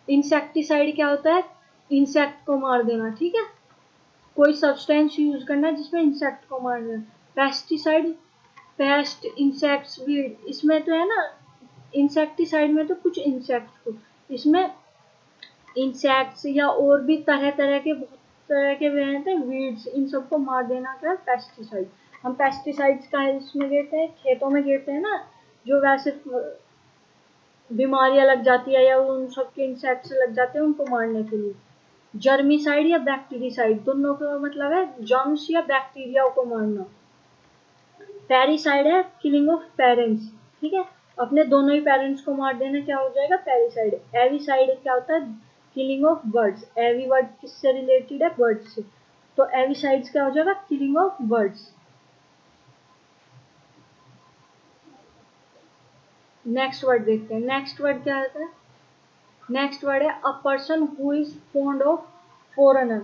इंसेक्टिसाइड क्या होता है, इंसेक्ट को मार देना। ठीक है, कोई सब्सटेंस यूज करना जिसमें इंसेक्ट को मार देना। पेस्टिसाइड, पेस्ट, इंसेक्ट्स, वीड, इसमें तो है ना, इंसेक्टिसाइड में तो कुछ इंसेक्ट्स को, इसमें इंसेक्ट्स या और भी तरह तरह के, बहुत तरह के वे हैं वीड्स, इन सबको मार देना क्या, पेस्टिसाइड। हम पेस्टिसाइड्स का इसमें गिरते हैं, खेतों में गिरते हैं ना, जो वैसे बीमारियां लग जाती है या उन सबके इंसेक्ट्स लग जाते हैं उनको मारने के लिए। जर्मिसाइड या बैक्टीरिसाइड, दोनों का मतलब है जर्म्स या बैक्टीरिया को मारना। पेरिसाइड है किलिंग ऑफ पेरेंट्स। ठीक है, अपने दोनों ही पेरेंट्स को मार देना, क्या हो जाएगा, पेरिसाइड। एविसाइड क्या होता है, killing of birds. Avi word किससे रिलेटेड है, बर्ड्स से, तो एविसाइड्स क्या हो जाएगा, killing of birds. Next word देखते हैं, नेक्स्ट वर्ड क्या होता है, नेक्स्ट वर्ड है a person who is fond of foreigner.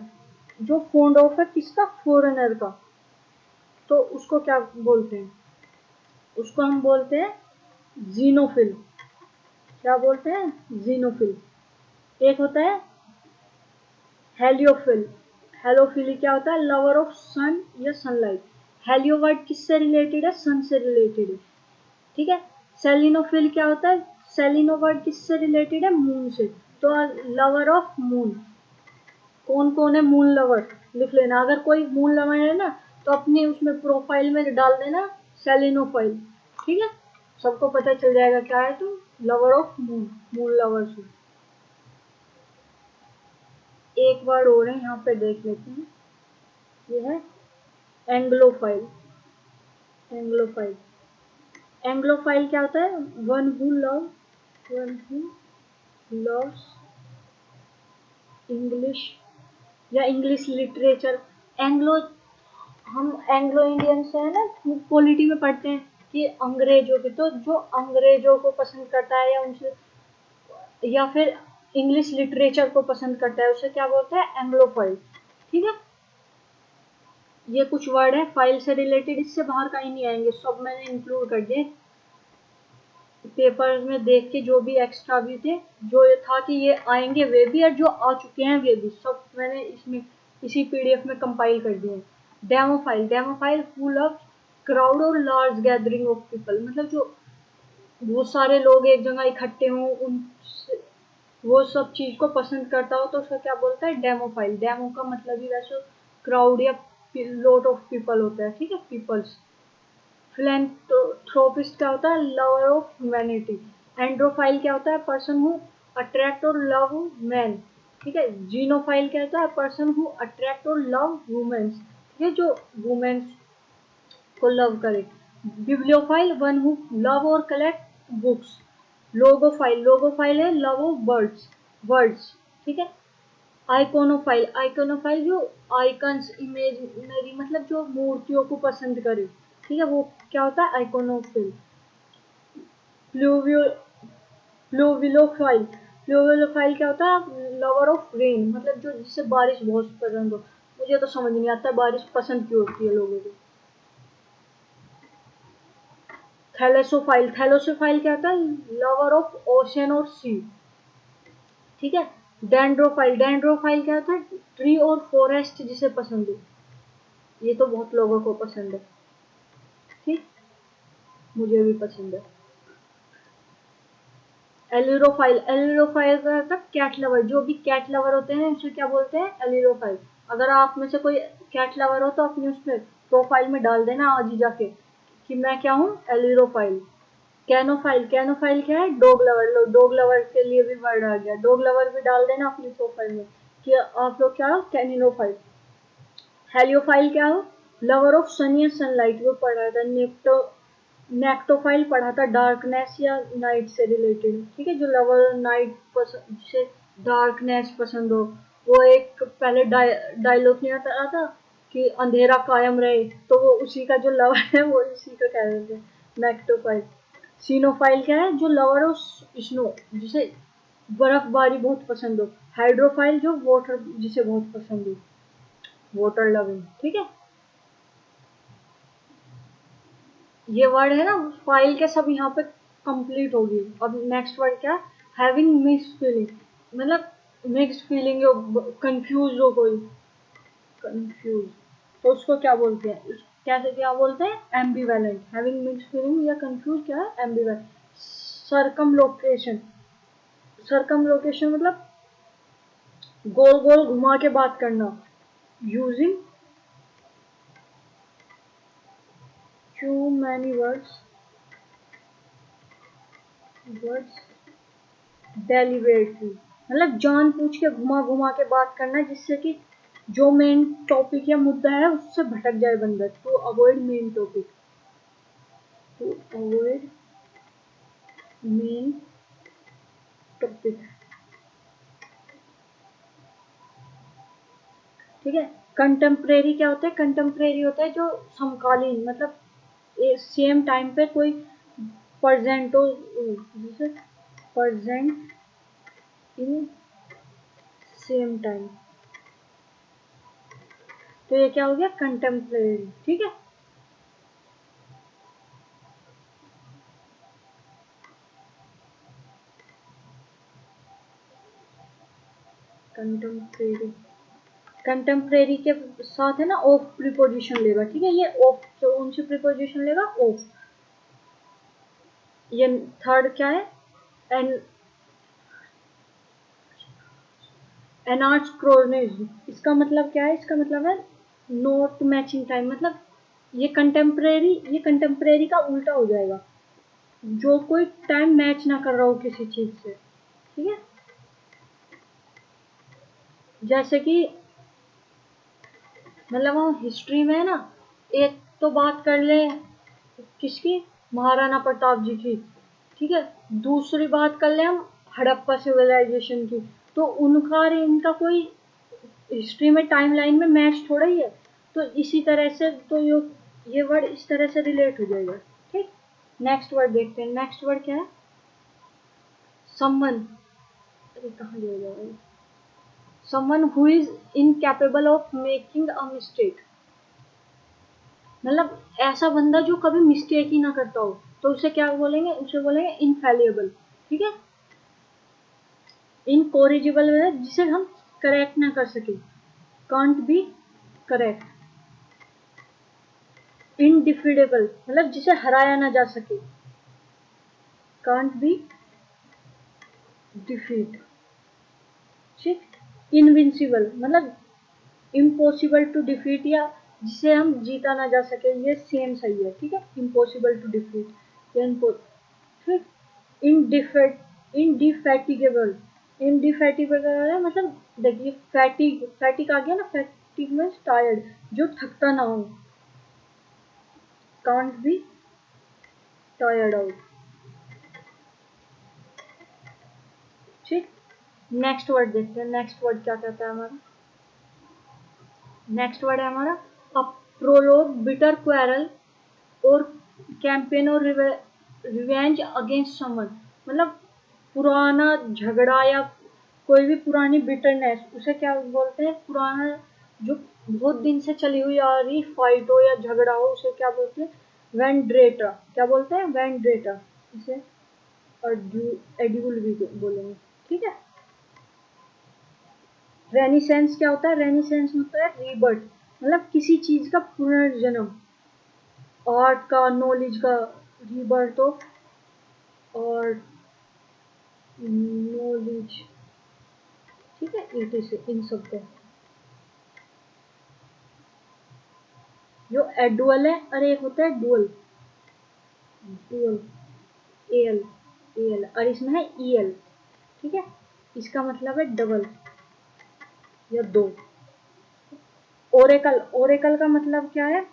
जो फॉन्ड ऑफ है किसका, फॉरेनर का, तो उसको क्या बोलते हैं, उसको हम बोलते हैं जीनोफिल। क्या बोलते हैं, जीनोफिल। एक होता है हेलियोफिल। हेलोफिली क्या होता है, लवर ऑफ सन या सनलाइट। हेलियो वर्ड किससे रिलेटेड है, सन से रिलेटेड है। ठीक है, सेलिनोफिल क्या होता है, सेलिनो वर्ड किससे रिलेटेड है, मून से, तो लवर ऑफ मून। कौन कौन है मून लवर, लिख लेना, अगर कोई मून लवर है ना तो अपने उसमें प्रोफाइल में डाल देना सेलिनोफाइल। ठीक है, सबको पता चल जाएगा क्या है, तो lover of moon, moon lover से। एक वर्ड और है यहाँ पे देख लेते हैं, ये है एंग्लोफाइल। एंग्लोफाइल, एंग्लोफाइल क्या होता है, one who love, one who loves English या इंग्लिश लिटरेचर। एंग्लो, हम एंग्लो इंडियन से है ना, पॉलिटी में पढ़ते हैं कि अंग्रेजों के, तो जो अंग्रेजों को पसंद करता है या उनसे, या फिर इंग्लिश लिटरेचर को पसंद करता है, उसे क्या बोलते हैं, एंग्लोफाइल। ठीक है, ये कुछ वर्ड है फाइल से रिलेटेड, इससे बाहर कहीं नहीं आएंगे, सब मैंने इंक्लूड कर दिए पेपर में देख के, जो भी एक्स्ट्रा भी थे, जो ये था कि ये आएंगे वे भी, और जो आ चुके हैं वे भी, सब मैंने इसमें इसी पीडीएफ में कंपाइल कर दिए। डेमोफाइल, डेमोफाइल फुल ऑफ क्राउड और लार्ज गैदरिंग ऑफ पीपल, मतलब जो बहुत सारे लोग एक जगह इकट्ठे हों, उन वो सब चीज को पसंद करता हो, तो उसको क्या बोलता है, डेमोफाइल। डेमो का मतलब ही वैसे क्राउड या लोट ऑफ पीपल होता है। ठीक है, पीपल्स। फिलेंथ्रोपिस्ट क्या होता है, लवर ऑफ ह्यूमैनिटी। एंड्रोफाइल क्या होता है, पर्सन हु अट्रैक्ट और लव मैन। ठीक है, जीनोफाइल क्या होता है, पर्सन हु अट्रैक्ट और लव वुमेन्स, ये जो वुमेन्स को लव करे। बिब्लियोफाइल, वन हु लव और कलेक्ट बुक्स। लोगोफाइल, लोगोफाइल है लव ऑफ बर्ड्स, वर्ड्स। ठीक है, आइकोनोफाइल, आइकोनोफाइल जो आइकन्स, इमेजनरी, मतलब जो मूर्तियों को पसंद करे। ठीक है, वो क्या होता है, आइकोनोफिल। प्लूवियो, प्लूविलोफाइल, प्लूविलोफाइल क्या होता है, लवर ऑफ रेन, मतलब जो जिससे बारिश बहुत पसंद हो। मुझे तो समझ नहीं आता बारिश पसंद क्यों होती है लोगों को। थैलेसोफाइल, थैलेसोफाइल क्या होता है, लवर ऑफ ओशन और सी। ठीक है, डेंड्रोफाइल, डेंड्रोफाइल क्या होता है, ट्री और फॉरेस्ट जिसे पसंद हो, ये तो बहुत लोगों को पसंद है। ठीक, मुझे भी पसंद है। एलिरोफाइल, एलिरोफाइल का होता है कैट लवर, जो भी कैट लवर होते हैं उसे क्या बोलते हैं, एलिरोफाइल। अगर आप में से कोई कैट लवर हो तो अपने उसमें प्रोफाइल में डाल देना आज ही जाके कि मैं क्या हूँ, एलिरोफाइल। कैनोफाइल, कैनोफाइल क्या है, डॉग लवर। डॉग लवर के लिए भी वर्ड आ गया, डॉग लवर भी डाल देना अपनी प्रोफाइल में कि आप लोग क्या हो, कैनिनोफाइल। हेलियोफाइल क्या हो, लवर ऑफ सन या सनलाइट वो पढ़ा था। नेक्टोफाइल पढ़ा था, डार्कनेस या नाइट से रिलेटेड। ठीक है, जो लवर नाइट पसंद, जिसे डार्कनेस पसंद हो, वो एक पहले डायलॉग नहीं आता था कि अंधेरा कायम रहे, तो वो उसी का जो लवर है वो उसी का कह रहे थे, नेक्टोफाइल। सीनोफाइल क्या है, जो लवर ऑफ स्नो, जिसे बर्फबारी बहुत पसंद हो। हाइड्रोफाइल जो वाटर, जिसे बहुत पसंद हो, वाटर लविंग। ठीक है, ये वर्ड है ना, फाइल के सब यहाँ पे कंप्लीट होगी। अब नेक्स्ट वर्ड क्या, हैविंग मिक्स्ड फीलिंग, मतलब मिक्स्ड फीलिंग हो, कंफ्यूज हो कोई, कंफ्यूज, तो उसको क्या बोलते हैं, कैसे क्या बोलते हैं, एम्बिवेलेंट। हैविंग मिक्स्ड फीलिंग या कंफ्यूज क्या है, एम्बिवेलेंट। सर्कमलोकेशन, सर्कमलोकेशन मतलब गोल गोल घुमा के बात करना। Using too many words deliberately, मतलब जान पूछ के घुमा घुमा के बात करना, जिससे कि जो मेन टॉपिक या मुद्दा है उससे भटक जाए बंदा। To avoid main topic, to avoid main topic. ठीक है, कंटेम्प्रेरी क्या होता है, कंटेम्प्रेरी होता है जो समकालीन, मतलब सेम टाइम पे कोई प्रेजेंट हो, जैसे प्रेजेंट इन सेम टाइम, तो ये क्या हो गया, कंटेम्प्रेरी। ठीक है, कंटेम्प्रेरी, कंटेम्प्रेरी के साथ है ना ऑफ प्रीपोजिशन लेगा। ठीक है, ये ऑफ कौन सी प्रीपोजिशन लेगा, ऑफ। ये थर्ड क्या है, एन एनाच्रोनिज्म, इसका मतलब क्या है, इसका मतलब है नॉट मैचिंग टाइम, मतलब ये कंटेम्प्रेरी का उल्टा हो जाएगा, जो कोई टाइम मैच ना कर रहा हो किसी चीज से। ठीक है, जैसे कि मतलब हम हिस्ट्री में है ना, एक तो बात कर ले किसकी, महाराणा प्रताप जी की। ठीक है, दूसरी बात कर ले हम हड़प्पा सिविलाइजेशन की, तो उनका और इनका कोई हिस्ट्री में टाइमलाइन में मैच थोड़ा ही है। तो इसी तरह से तो ये वर्ड इस तरह से रिलेट हो जाएगा। ठीक, नेक्स्ट वर्ड देखते हैं। नेक्स्ट वर्ड क्या है, समवन, अरे कहाँ जाएगा, someone who is incapable of making a mistake, मतलब ऐसा बंदा जो कभी मिस्टेक ही ना करता हो, तो उसे क्या बोलेंगे, उसे बोलेंगे इनफेलिएबल। ठीक है, इनकोरिजिबल है जिसे हम करेक्ट ना कर सके, कांट बी करेक्ट। इनडिफीटेबल मतलब जिसे हराया ना जा सके, कांट बी डिफीट। ठीक, इनविंसिबल मतलब इम्पॉसिबल टू डिफीट, या जिसे हम जीता ना जा सके, ये सेम सही है। ठीक है, इम्पॉसिबल टू डिफीट या ठीक। इनडिफेटिगेबल, इनडिफेटिगेबल मतलब देखिए, फैटिक, फैटिक आ गया ना, फैटिक मीन्स टायर्ड, जो थकता ना हो, कांट बी टायर्ड आउट। ठीक, नेक्स्ट वर्ड देखते हैं, नेक्स्ट वर्ड क्या कहता है हमारा। नेक्स्ट वर्ड है हमारा अ प्रोलोग, बिटर क्वेरल और कैंपेन और रिवेंज अगेंस्ट समवन, मतलब पुराना झगड़ा या कोई भी पुरानी बिटरनेस, उसे क्या बोलते हैं, पुराना जो बहुत दिन से चली हुई आ रही फाइट हो या झगड़ा हो, उसे क्या बोलते हैं, वेंड्रेटा। क्या बोलते हैं, वेंड्रेटा, इसे एड्यूल भी बोलेंगे। ठीक है, रेनिसेंस क्या होता है, रेनिसेंस होता है रीबर्थ, मतलब किसी चीज का पुनर्जन्म, आर्ट का, नॉलेज का, रीबर्थ ऑफ और नॉलेज। ठीक है, ईटी से इन सब पे जो एडुअल है, अरे एक होता है डुअल, डुअल, एल, एल, और इसमें है ईएल। ठीक है, इसका मतलब है डबल या दो। ओरेकल, ओरेकल का मतलब क्या है,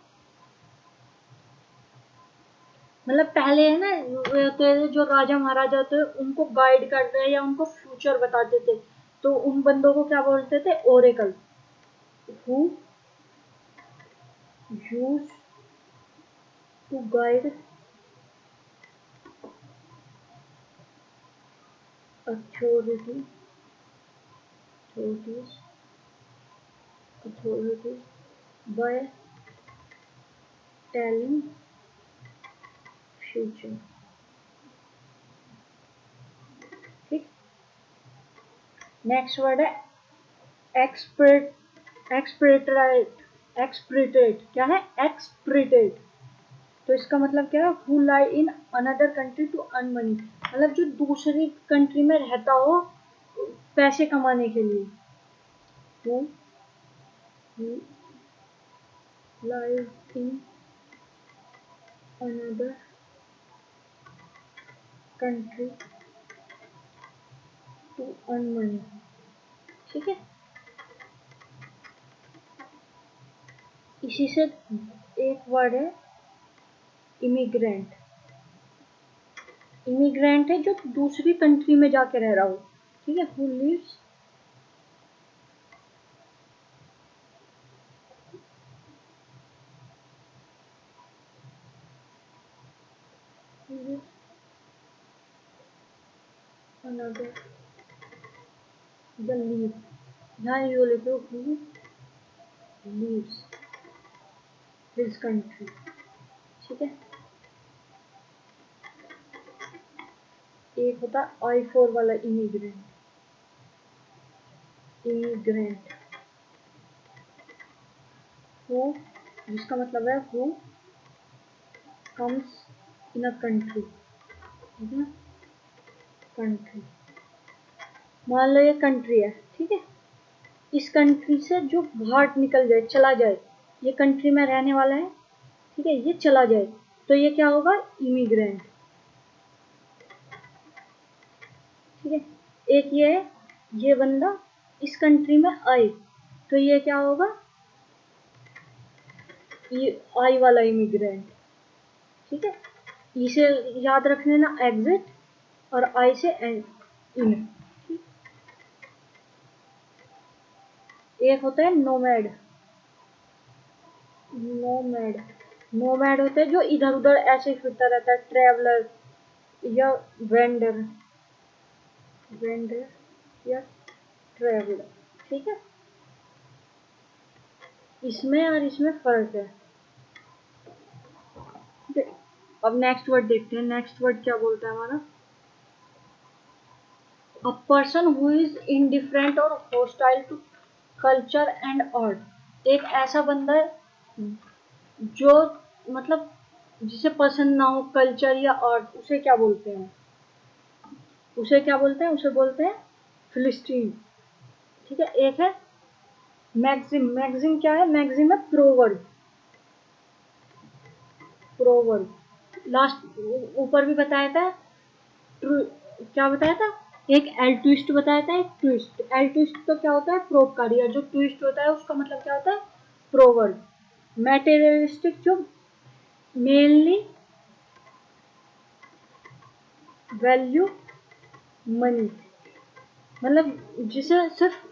मतलब पहले है ना, ये होते हैं जो राजा महाराजा होते हैं, उनको गाइड करते हैं या उनको फ्यूचर बताते थे, तो उन बंदों को क्या बोलते थे? Oracle. Who use to guide authority authorities authorities by telling future. ठीक। नेक्स्ट वर्ड है एक्सपर्ट एक्सप्रिटेट। क्या है? एक्सप्रिटेट। तो इसका मतलब क्या है? Who lie in another country to earn money. मतलब जो दूसरी कंट्री में रहता हो पैसे कमाने के लिए। Who lie in another country to earn money. ठीक है। इसी से एक वर्ड है इमिग्रेंट। इमिग्रेंट है जो दूसरी कंट्री में जाके रह रहा हो। ठीक है। Who lives another the leave. यहाँ ये लिखो हु लीव्स हिज कंट्री। ठीक है। एक होता आई फोर वाला इमिग्रेंट। इमिग्रेंट हु, जिसका मतलब है who comes in a country. ठीक है। कंट्री, मान लो ये कंट्री है। ठीक है। इस कंट्री से जो बाहर निकल जाए, चला जाए, ये कंट्री में रहने वाला है। ठीक है। ये चला जाए तो ये क्या होगा? इमिग्रेंट। ठीक है। एक ये है, ये बंदा इस कंट्री में आए तो ये क्या होगा? ये आई वाला इमिग्रेंट। ठीक है। इसे याद रखने ना, एग्जिट और आई से इन। एक होता है नोमैड। नोमैड, नोमैड होते हैं जो इधर उधर ऐसे फिरता रहता है। ट्रेवलर या वेंडर, वेंडर या ट्रेवलर। ठीक है। इसमें और इसमें फर्क है। ठीक है। अब नेक्स्ट वर्ड देखते हैं। नेक्स्ट वर्ड क्या बोलता है हमारा? A person who is indifferent और hostile to culture and art. एक ऐसा बंदा है जो मतलब जिसे पसंद ना हो कल्चर या आर्ट, उसे क्या बोलते हैं? उसे क्या बोलते हैं? उसे बोलते हैं फिलिस्टीन। ठीक है। एक है मैक्सिम। मैक्सिम क्या है? मैक्सिम है प्रोवर्ब। प्रोवर्ब लास्ट ऊपर भी बताया था। क्या बताया था? एक एल ट्विस्ट बताया था, एक ट्विस्ट। एल ट्विस्ट तो क्या होता है? प्रोपकारी। और जो ट्विस्ट होता है उसका मतलब क्या होता है? प्रोवर्ब। मैटेरियलिस्टिक जो मेनली वैल्यू मनी, मतलब जिसे सिर्फ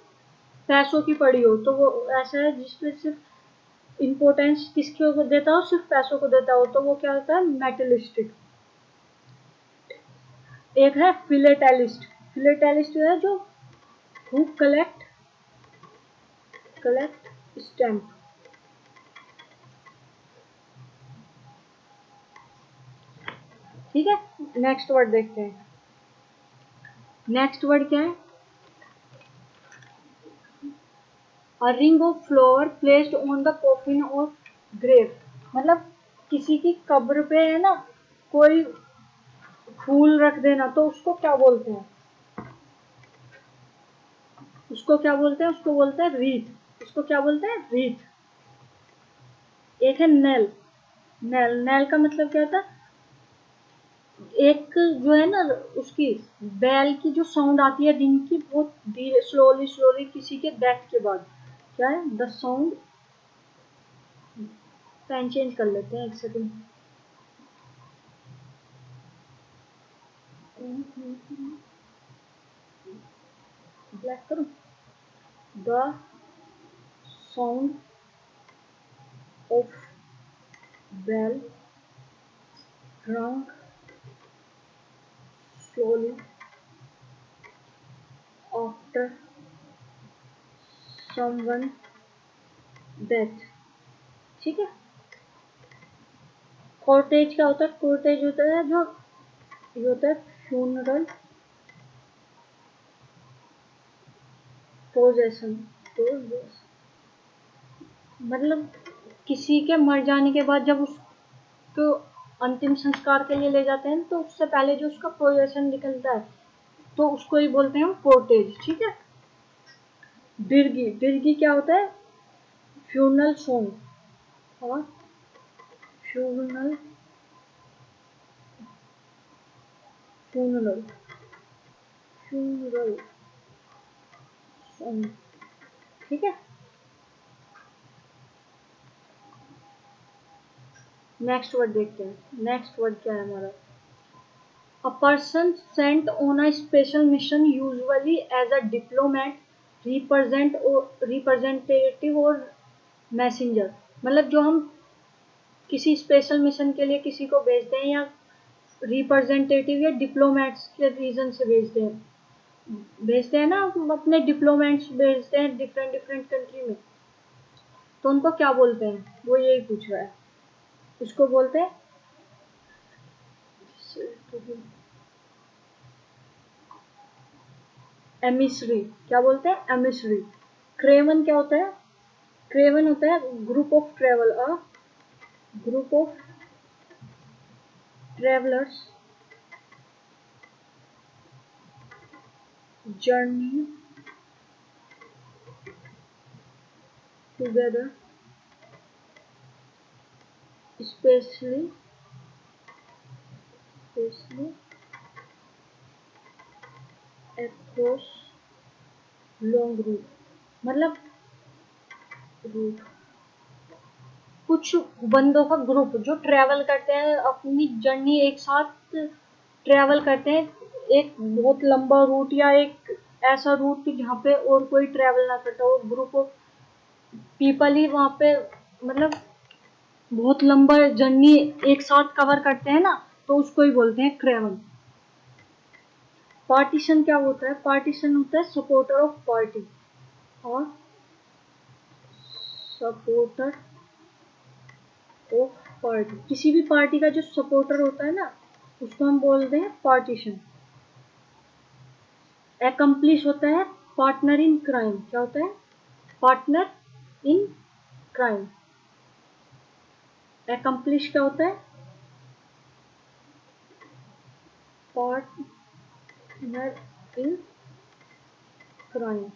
पैसों की पड़ी हो, तो वो ऐसा है जिसमें सिर्फ इम्पोर्टेंस किसको देता हो? सिर्फ पैसों को देता हो, तो वो क्या होता है? मेटलिस्टिक। एक है फिलेटेलिस्ट। फिलेटेलिस्ट है जो हु कलेक्ट स्टैम्प। ठीक है। नेक्स्ट वर्ड देखते हैं। नेक्स्ट वर्ड क्या है? A ring of flower placed on the coffin और ग्रेव। मतलब किसी की कब्र पे है ना कोई फूल रख देना, तो उसको क्या बोलते हैं? उसको क्या बोलते हैं? उसको बोलते हैं रीथ। उसको क्या बोलते हैं? रीथ। एक है नेल। नेल, नेल का मतलब क्या होता है? एक जो है ना उसकी बैल की जो साउंड आती है रिंग की, बहुत धीरे स्लोली स्लोली किसी के डेथ के बाद, क्या है? The sound. पेन चेंज कर लेते हैं एक सेकंड। ब्लैक करूं, the sound of bell rung slowly after someone death। ठीक है। कॉर्टेज क्या होता है? कॉर्टेज होता है जो ये होता है फ्यूनरल प्रोसेशन। मतलब किसी के मर जाने के बाद जब उसको अंतिम संस्कार के लिए ले जाते हैं तो उससे पहले जो उसका प्रोसेशन निकलता है तो उसको ही बोलते हैं कॉर्टेज। ठीक है। डिरगी, डिरगी क्या होता है? फ्यूनरल सॉन्ग और फ्यूनरल फ्यूनरल फ्यूनरल सॉन्ग। ठीक है। नेक्स्ट वर्ड देखते हैं। नेक्स्ट वर्ड क्या है हमारा? A person sent on a special mission, usually as a diplomat, representative और मैसेंजर। मतलब जो हम किसी स्पेशल मिशन के लिए किसी को भेजते हैं या रिप्रेजेंटेटिव या डिप्लोमेट्स के रीजन से भेजते हैं ना, हम अपने डिप्लोमेट्स भेजते हैं डिफरेंट डिफरेंट कंट्री में, तो उनको क्या बोलते हैं? वो यही पूछ रहा है। उसको बोलते हैं एमिसरी। क्या बोलते हैं? एमिसरी। क्रेवन क्या होता है? क्रेवन होता है group of travel, a group of travellers journey together specially across long route. मतलब रूट, कुछ बंदों का ग्रुप जो ट्रेवल करते हैं, अपनी जर्नी एक साथ ट्रेवल करते हैं, एक बहुत लंबा रूट या एक ऐसा रूट कि जहाँ पे और कोई ट्रेवल ना करता हो, ग्रुप ऑफ पीपल ही वहाँ पे मतलब बहुत लंबा जर्नी एक साथ कवर करते हैं ना, तो उसको ही बोलते हैं क्रेवन। पार्टीशन क्या होता है? पार्टीशन होता है सपोर्टर ऑफ पार्टी और सपोर्टर ऑफ पार्टी। किसी भी पार्टी का जो सपोर्टर होता है ना, उसको हम बोलते हैं पार्टीशन। एकम्प्लिश होता है पार्टनर इन क्राइम। क्या होता है? Partner in crime. एकम्प्लिश क्या होता है? Partner in crime.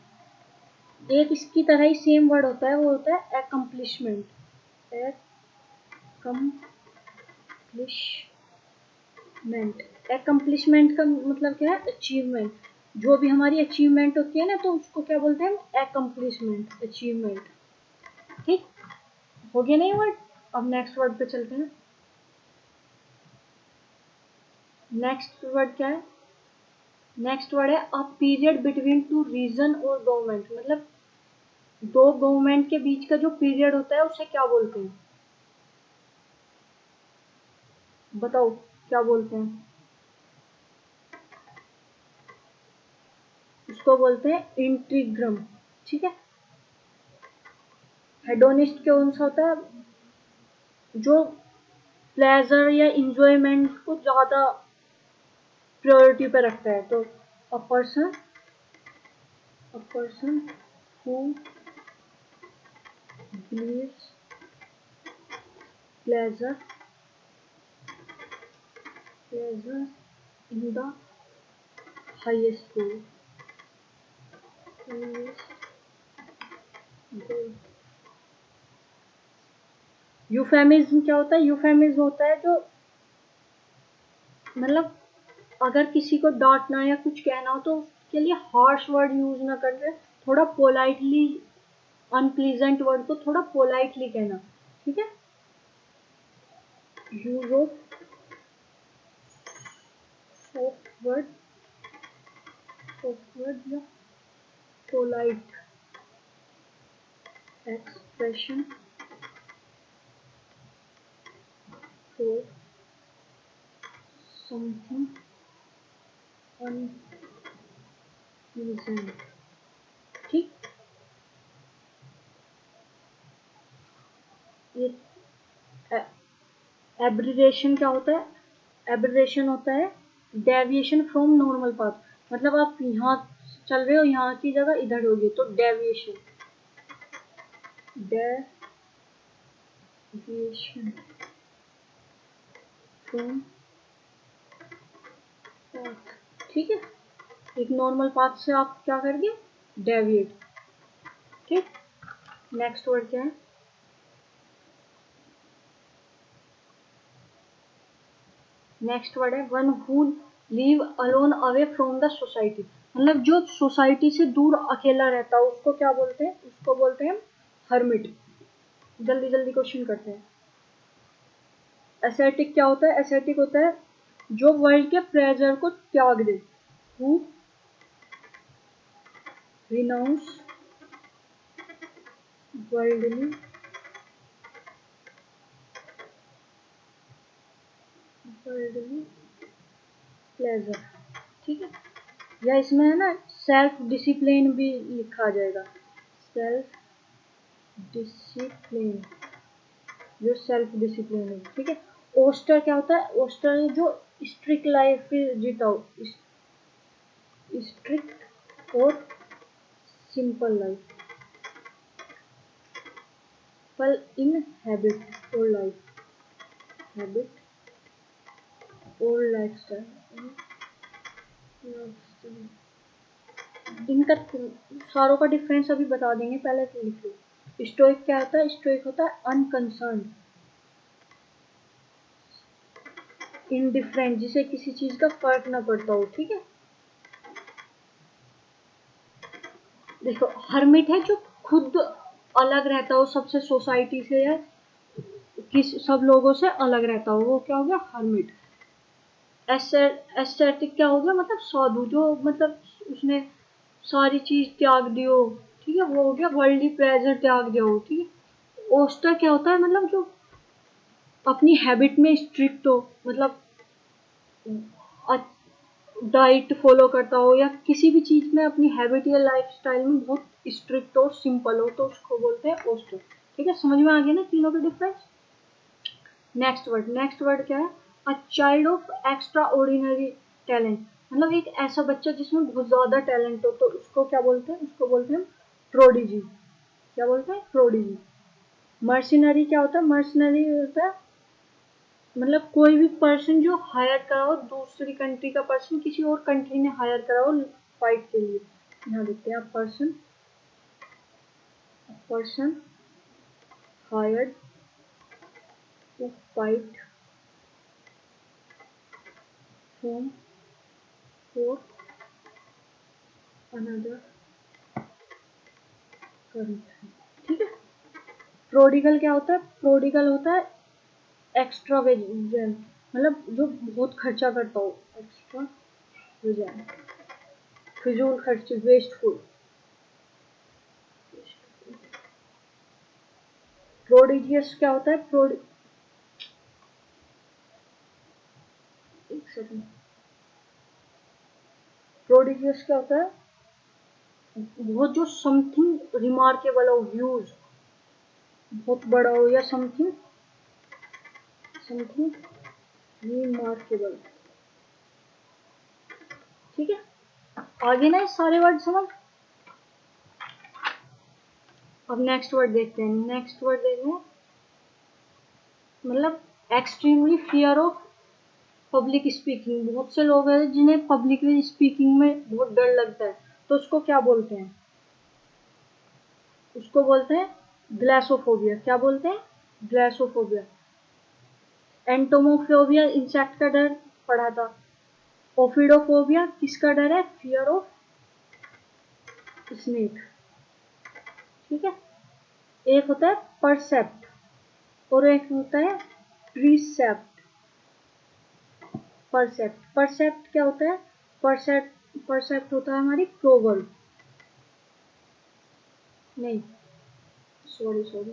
एक इसकी तरह ही सेम वर्ड होता है, वो होता है एकम्प्लिशमेंट। एकम्प्लिशमेंट का मतलब क्या है? अचीवमेंट। जो भी हमारी अचीवमेंट होती है ना, तो उसको क्या बोलते हैं? Accomplishment, achievement. ठीक हो गया नहीं वर्ड? अब नेक्स्ट वर्ड पे चलते हैं। नेक्स्ट वर्ड क्या है? नेक्स्ट वर्ड है a period between two region और गवर्नमेंट। मतलब दो गवर्नमेंट के बीच का जो पीरियड होता है उसे क्या बोलते हैं? बताओ क्या बोलते हैं? उसको बोलते हैं इंटीग्रम। ठीक है। हेडोनिस्ट कौन सा होता है? जो प्लेजर या इंजॉयमेंट को ज्यादा प्रायोरिटी पे रखता है। तो अ person who believes pleasure in the highest good। Euphemism क्या होता है? यूफेमिज्म होता है जो मतलब अगर किसी को डांटना या कुछ कहना हो तो उसके लिए हार्श वर्ड यूज ना करके थोड़ा पोलाइटली, अनप्लीजेंट वर्ड को थोड़ा पोलाइटली कहना। ठीक है। यूज ऑफ ऑकवर्ड या polite expression for something unpleasant. ठीक, ये एब्रिवेशन क्या होता है? एब्रिवेशन होता है डेविएशन फ्रॉम नॉर्मल पाथ, मतलब आप यहाँ चल रहे हो, यहाँ की जगह इधर होगी तो डेविएशन। डेविएशन फ्रॉम पाथ, ठीक है, एक नॉर्मल पाथ से आप क्या करेंगे? डेविएट। ठीक, नेक्स्ट वर्ड क्या है? नेक्स्ट वर्ड है one who leave alone away from the society, मतलब जो सोसाइटी से दूर अकेला रहता है उसको क्या बोलते हैं? उसको बोलते हैं हर्मिट। जल्दी जल्दी क्वेश्चन करते हैं। एसेटिक क्या होता है? एसेटिक होता है जो वर्ल्ड के प्लेजर को त्याग दे, हु रिनाउंस वर्ल्डली प्लेजर। ठीक है, या इसमें है ना सेल्फ डिसिप्लिन भी लिखा जाएगा, सेल्फ डिसिप्लिन, जो सेल्फ डिसिप्लिन है। ठीक है, ओस्टर क्या होता है? ओस्टर जो स्ट्रिक्ट लाइफ जीता हो, स्ट्रिक्ट और सिंपल लाइफ, पर इन हैबिट और लाइफ, हैबिट और लाइफस्टाइल, इनका सारों का डिफरेंस अभी बता देंगे, पहले तो लिख लो। स्टोइक क्या होता है? स्टोइक होता है अनकंसर्न, इनडिफरेंट, जिसे किसी चीज का फर्क ना पड़ता हो। ठीक है, देखो हर्मिट है जो खुद अलग रहता हो सबसे, सोसाइटी से या किस सब लोगों से अलग रहता हो, वो क्या हो गया? हर्मिट। एस्थेटिक क्या हो गया? मतलब साधु, जो मतलब उसने सारी चीज त्याग दी हो। ठीक है, वो हो गया वर्ल्डली प्लेजर त्याग दिया हो। ठीक है, ओस्टर क्या होता है? मतलब जो अपनी हैबिट में स्ट्रिक्ट हो, मतलब डाइट फॉलो करता हो या किसी भी चीज में अपनी हैबिट या लाइफस्टाइल में बहुत स्ट्रिक्ट हो, सिंपल हो, तो उसको बोलते हैं ओस्टर। ठीक है, समझ में आ गया ना तीनों का डिफरेंस? नेक्स्ट वर्ड क्या है? A child of extra ordinary talent, मतलब एक ऐसा बच्चा जिसमें बहुत ज्यादा टैलेंट हो, तो उसको क्या बोलते हैं? उसको बोलते हैं प्रोडिजी। क्या बोलते हैं? प्रोडिजी। मर्सिनरी क्या होता है? मर्सिनरी होता है मतलब कोई भी पर्सन जो हायर करा हो, दूसरी कंट्री का पर्सन किसी और कंट्री ने हायर करा हो फाइट के लिए। यहाँ देखते हैं, person hired to fight from for another country. ठीक है, प्रोडिगल क्या होता है? प्रोडिगल होता है एक्स्ट्रावेजेंट, मतलब जो बहुत खर्चा करता हो, एक्स्ट्रावेजेंट, फिजूल खर्च, वेस्टफुल। प्रोडिजियस क्या होता है? एक सेकंड, प्रोडिजियस क्या होता है? वो जो समथिंग रिमार्केबल हो, व्यूज बहुत बड़ा हो, या समथिंग रिमार्केबल। ठीक है, आगे ना सारे वर्ड समझ। अब नेक्स्ट वर्ड देखते हैं। नेक्स्ट वर्ड देखते हैं मतलब extremely fear of public speaking, बहुत से लोग हैं जिन्हें पब्लिक स्पीकिंग में बहुत डर लगता है, तो उसको क्या बोलते हैं? उसको बोलते हैं ग्लासोफोबिया। क्या बोलते हैं? ग्लासोफोबिया। एंटोमोफोबिया इंसेक्ट का डर पढ़ा था। ओफिडोफोबिया किसका डर है? Fear of snake. ठीक है, एक होता है परसेप्ट और एक होता है प्रीसेप्ट। परसेप्ट क्या होता है? परसेप्ट होता है हमारी प्रोवर्ब, नहीं सॉरी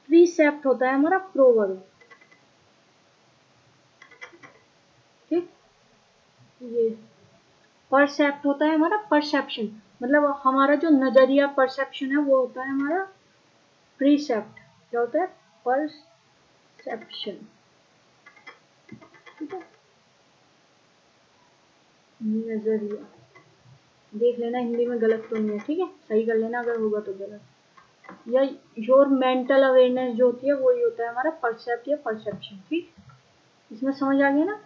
प्रीसेप्ट होता है हमारा प्रोवर्ब, ठीक। ये परसेप्ट होता है हमारा परसेप्शन, मतलब हमारा जो नजरिया परसेप्शन है वो होता है हमारा प्रीसेप्ट। क्या होता है? परसेप्शन, ठीक है। नजरिया देख लेना हिंदी में गलत तो नहीं है, ठीक है, सही कर लेना अगर होगा तो गलत। या योर मेंटल अवेयरनेस जो होती है वही होता है हमारा परसेप्ट या परसेप्शन, ठीक। इसमें समझ आ गया ना।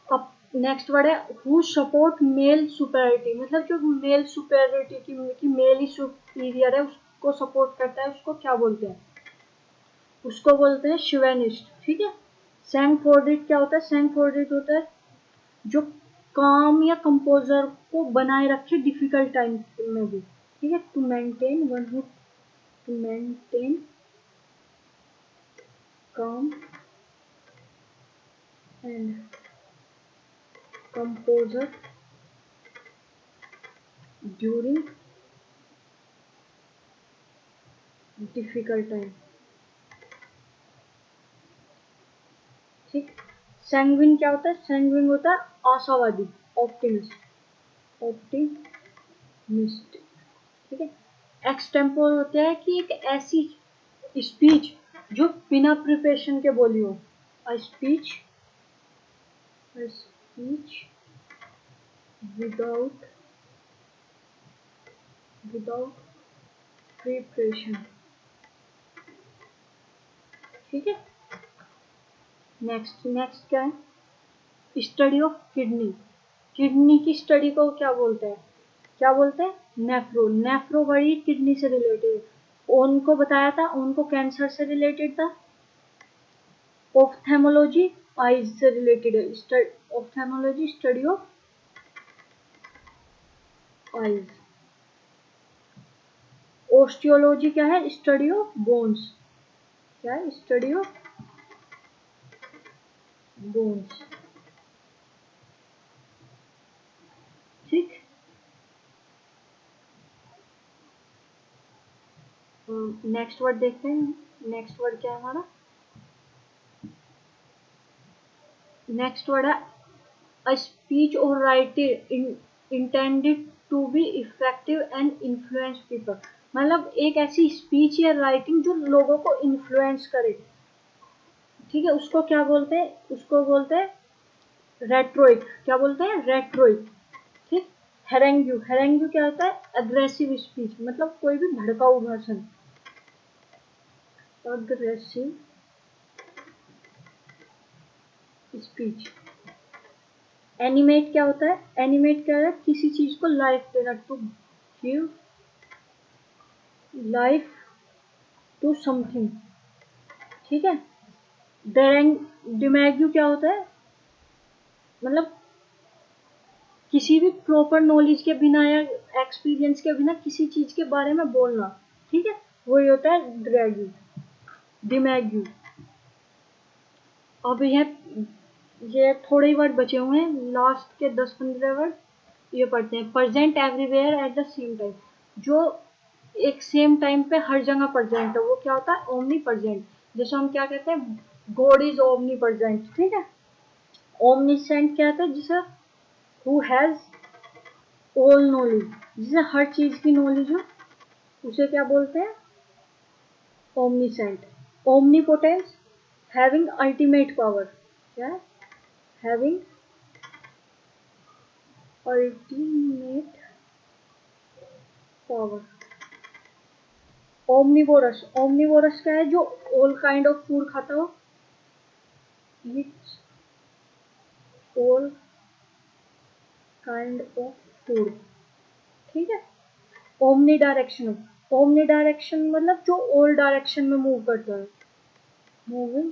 अब नेक्स्ट वर्ड है हु सपोर्ट मेल सुपेरिटी, मतलब जो मेल सुपेरिटी की मेल ही सुपीरियर है उसको सपोर्ट करता है, उसको क्या बोलते हैं? उसको बोलते हैं शिवेनिस्ट, ठीक है। सैंगफोर्डिट क्या होता है? सैंगफोर्डिट होता है जो काम या कंपोजर को बनाए रखे डिफिकल्ट टाइम में भी, ठीक है। To maintain one who to maintain calm and composure during difficult time, ठीक। सैंग्विन क्या होता है? सैंग्विन होता है आशावादी, ऑप्टिमिस्ट, ऑप्टिमिस्ट, ठीक है। एक्सटेम्पोर होता है कि एक ऐसी स्पीच जो बिना प्रिपरेशन के बोली हो, अ स्पीच विदाउट प्रिपरेशन, ठीक है। नेक्स्ट क्या है? स्टडी ऑफ किडनी, किडनी की स्टडी को क्या बोलते हैं? क्या बोलते हैं? नेफ्रो, नेफ्रो बड़ी किडनी से रिलेटेड, उनको बताया था, उनको कैंसर से रिलेटेड था। ऑप्थेमोलॉजी आईज से रिलेटेड है, ऑप्थेमोलॉजी स्टडी ऑफ आईज। ओस्टियोलॉजी क्या है? स्टडी ऑफ बोन्स, क्या है? स्टडी ऑफ बोन्स, ठीक। नेक्स्ट वर्ड देखते हैं, नेक्स्ट वर्ड क्या है हमारा? नेक्स्ट वर्ड है अ स्पीच और writing intended to be effective and influence people, मतलब एक ऐसी स्पीच या राइटिंग जो लोगों को इन्फ्लुएंस करे, ठीक है। उसको क्या बोलते हैं? उसको बोलते हैं रेट्रोइक, क्या बोलते हैं? रेट्रोइक, ठीक। हेरेंग्यू, हेरेंग्यू क्या होता है? अग्रेसिव स्पीच, मतलब कोई भी भड़काऊ भाषण, अग्रेसिव स्पीच। एनिमेट क्या होता है? एनिमेट क्या है? किसी चीज को लाइफ देना, to give life to something, ठीक है। डिमैग्यू क्या होता है? मतलब किसी भी प्रॉपर नॉलेज के बिना या एक्सपीरियंस के बिना किसी चीज के बारे में बोलना, ठीक है, वही होता है ड्रैग्यू, डिमैग्यू। अब ये थोड़े ही वर्ड बचे हुए हैं, लास्ट के 10-15 वर्ड ये पढ़ते हैं। Present everywhere at the same time, जो एक सेम टाइम पे हर जगह प्रेजेंट है वो क्या होता है? Omni present. जैसे हम क्या कहते हैं? गॉड इज ओमनी प्रेजेंट, ठीक है। ओमनीसेंट क्या होता है? जिसे हु हैज ऑल नॉलेज, जिसे हर चीज की नॉलेज हो उसे क्या बोलते हैं? Omniscient. Omnipotence having ultimate power, क्या है? Having ultimate power. Omnivorous, omnivorous क्या है? जो ऑल काइंड ऑफ फूड खाता हो, Yeats all kind of food, ठीक है। ओमनी डायरेक्शन, ओमनी डायरेक्शन मतलब जो ऑल डायरेक्शन में मूव करता है, moving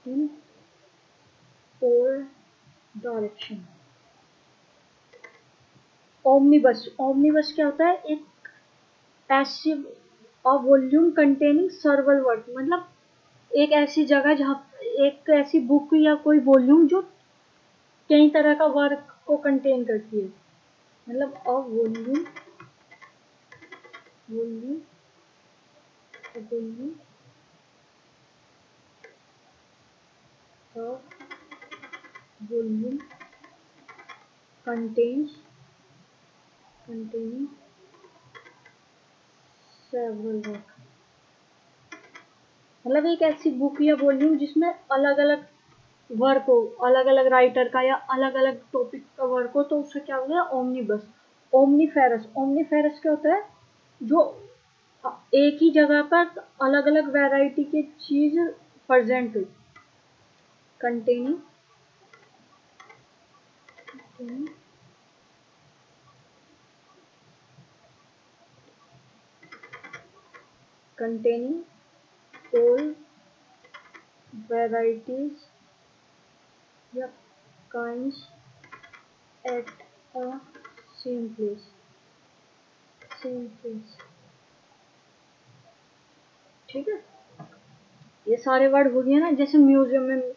in all direction. Omnibus, omnibus क्या होता है? एक passive a volume containing सर्वल word, मतलब एक ऐसी जगह जहाँ, एक ऐसी बुक या कोई वॉल्यूम जो कई तरह का वर्क को कंटेन करती है, मतलब a volume, volume, volume volume contains, containing several work, मतलब एक ऐसी बुक या वॉल्यूम जिसमें अलग अलग वर्क हो, अलग अलग राइटर का या अलग अलग टॉपिक का वर्क हो, तो उससे क्या होता है ओमनीबस। ओमनीफेरस, ओमनीफेरस क्या होता है, जो एक ही जगह पर अलग अलग वैरायटी की चीज प्रेजेंट हो। कंटेनिंग, कंटेनिंग ऑल varieties या kinds at a same place, same place। ठीक है, ये सारे वर्ड हो गए ना। जैसे म्यूजियम में,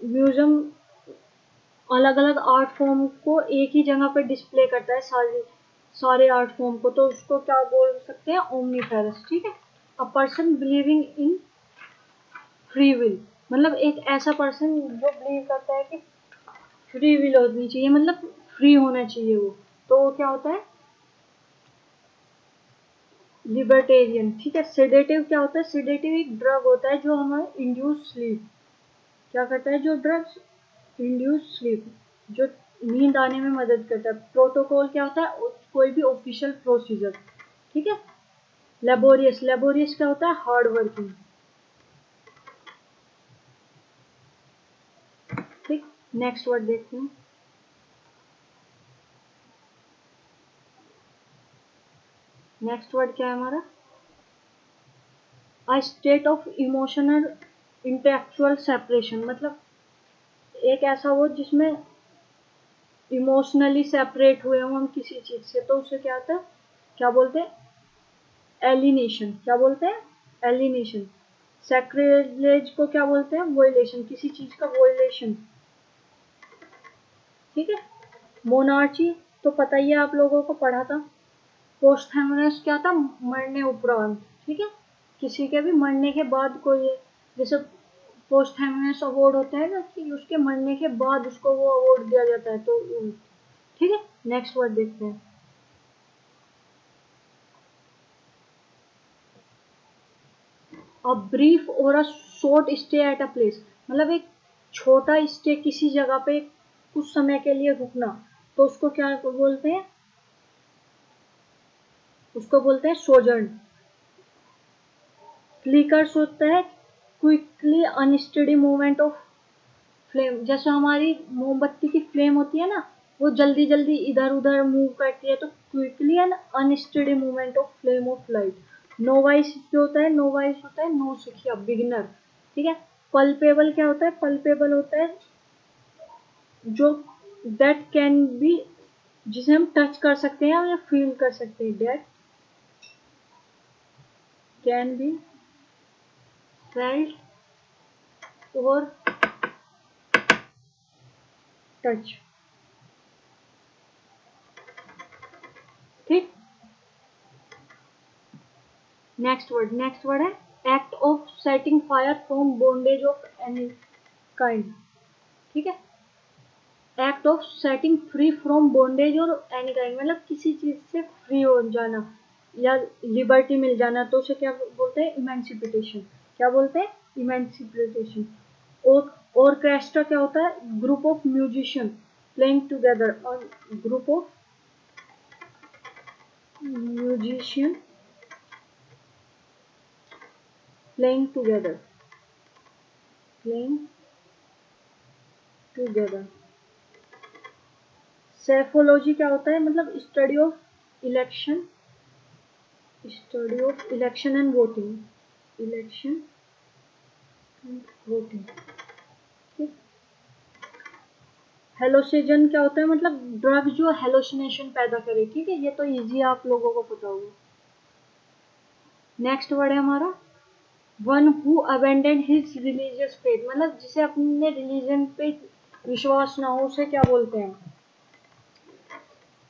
म्यूजियम अलग अलग आर्ट फॉर्म को एक ही जगह पर डिस्प्ले करता है, सारे आर्ट फॉर्म को, तो उसको क्या बोल सकते हैं, ओमनीफेरस। ठीक है। A person believing in free will, मतलब एक ऐसा पर्सन जो बिलीव करता है कि फ्री विल होनी चाहिए, मतलब फ्री होना चाहिए वो, तो वो क्या होता है, लिबर्टेरियन। ठीक है। सेडेटिव क्या होता है, सेडेटिव एक ड्रग होता है जो हमें इंड्यूस स्लीप, क्या करता है, जो ड्रग्स इंड्यूस स्लीप, जो नींद आने में मदद करता है। प्रोटोकॉल क्या होता है, कोई भी ऑफिशियल प्रोसीजर। ठीक है। लेबोरियस, लेबोरियस क्या होता है, हार्ड वर्किंग। ठीक। नेक्स्ट वर्ड देखते हैं। नेक्स्ट वर्ड क्या है हमारा, a state of emotional intellectual separation, मतलब एक ऐसा वो जिसमें इमोशनली सेपरेट हुए हों हम किसी चीज से, तो उसे क्या होता है, क्या बोलते हैं, एलिनेशन। क्या बोलते हैं, एलिनेशन। सैक्रिलेज को क्या बोलते हैं, वोलेशन, किसी चीज का वोलेशन। ठीक है। मोनार्ची तो पता ही है, आप लोगों को पढ़ा था। पोस्टहेमस क्या था, मरने उपरांत। ठीक है। किसी के भी मरने के बाद कोई, जैसे पोस्टहेमस अवार्ड होता है ना, कि उसके मरने के बाद उसको वो अवार्ड दिया जाता है, तो ठीक है। नेक्स्ट वर्ड देखते हैं। अ ब्रीफ और a short stay at a place, मतलब एक छोटा स्टे किसी जगह पे कुछ समय के लिए रुकना, तो उसको क्या बोलते हैं, उसको बोलते हैं सोजर्न। फ्लिकर्स होता है quickly unsteady movement of flame, जैसे हमारी मोमबत्ती की फ्लेम होती है ना, वो जल्दी जल्दी इधर उधर मूव करती है, तो quickly and unsteady movement of flame of light. Novice जो होता है, नोवाइस होता है नो सिखिया, बिगिनर। ठीक है। पल्पेबल क्या होता है, पल्पेबल होता है जो दैट कैन बी, जिसे हम टच कर सकते हैं या फील कर सकते हैं, दैट कैन बी फेल्ट और टच। ठीक। नेक्स्ट वर्ड है act of setting fire from bondage of any kind. ठीक है। Act of setting free from bondage और एनी काइंड, मतलब किसी चीज से फ्री हो जाना या लिबर्टी मिल जाना, तो उसे क्या बोलते हैं, इमेंसिपिटेशन। क्या बोलते हैं, इमेंसिपिटेशन। और ऑर्केस्ट्रा क्या होता है, group of musician playing together, और group of musician playing together, playing together. Psephology क्या होता है, मतलब study of election, study of election and voting, election and voting. ठीक। हेलोसिजन क्या होता है, मतलब ड्रग जो हेलोसिनेशन पैदा करे। ठीक है, ये तो इजी आप लोगों को पता होगा। नेक्स्ट वर्ड है हमारा one who abandoned his religious faith, मतलब जिसे अपने रिलीजन पे विश्वास ना हो उसे क्या बोलते हैं,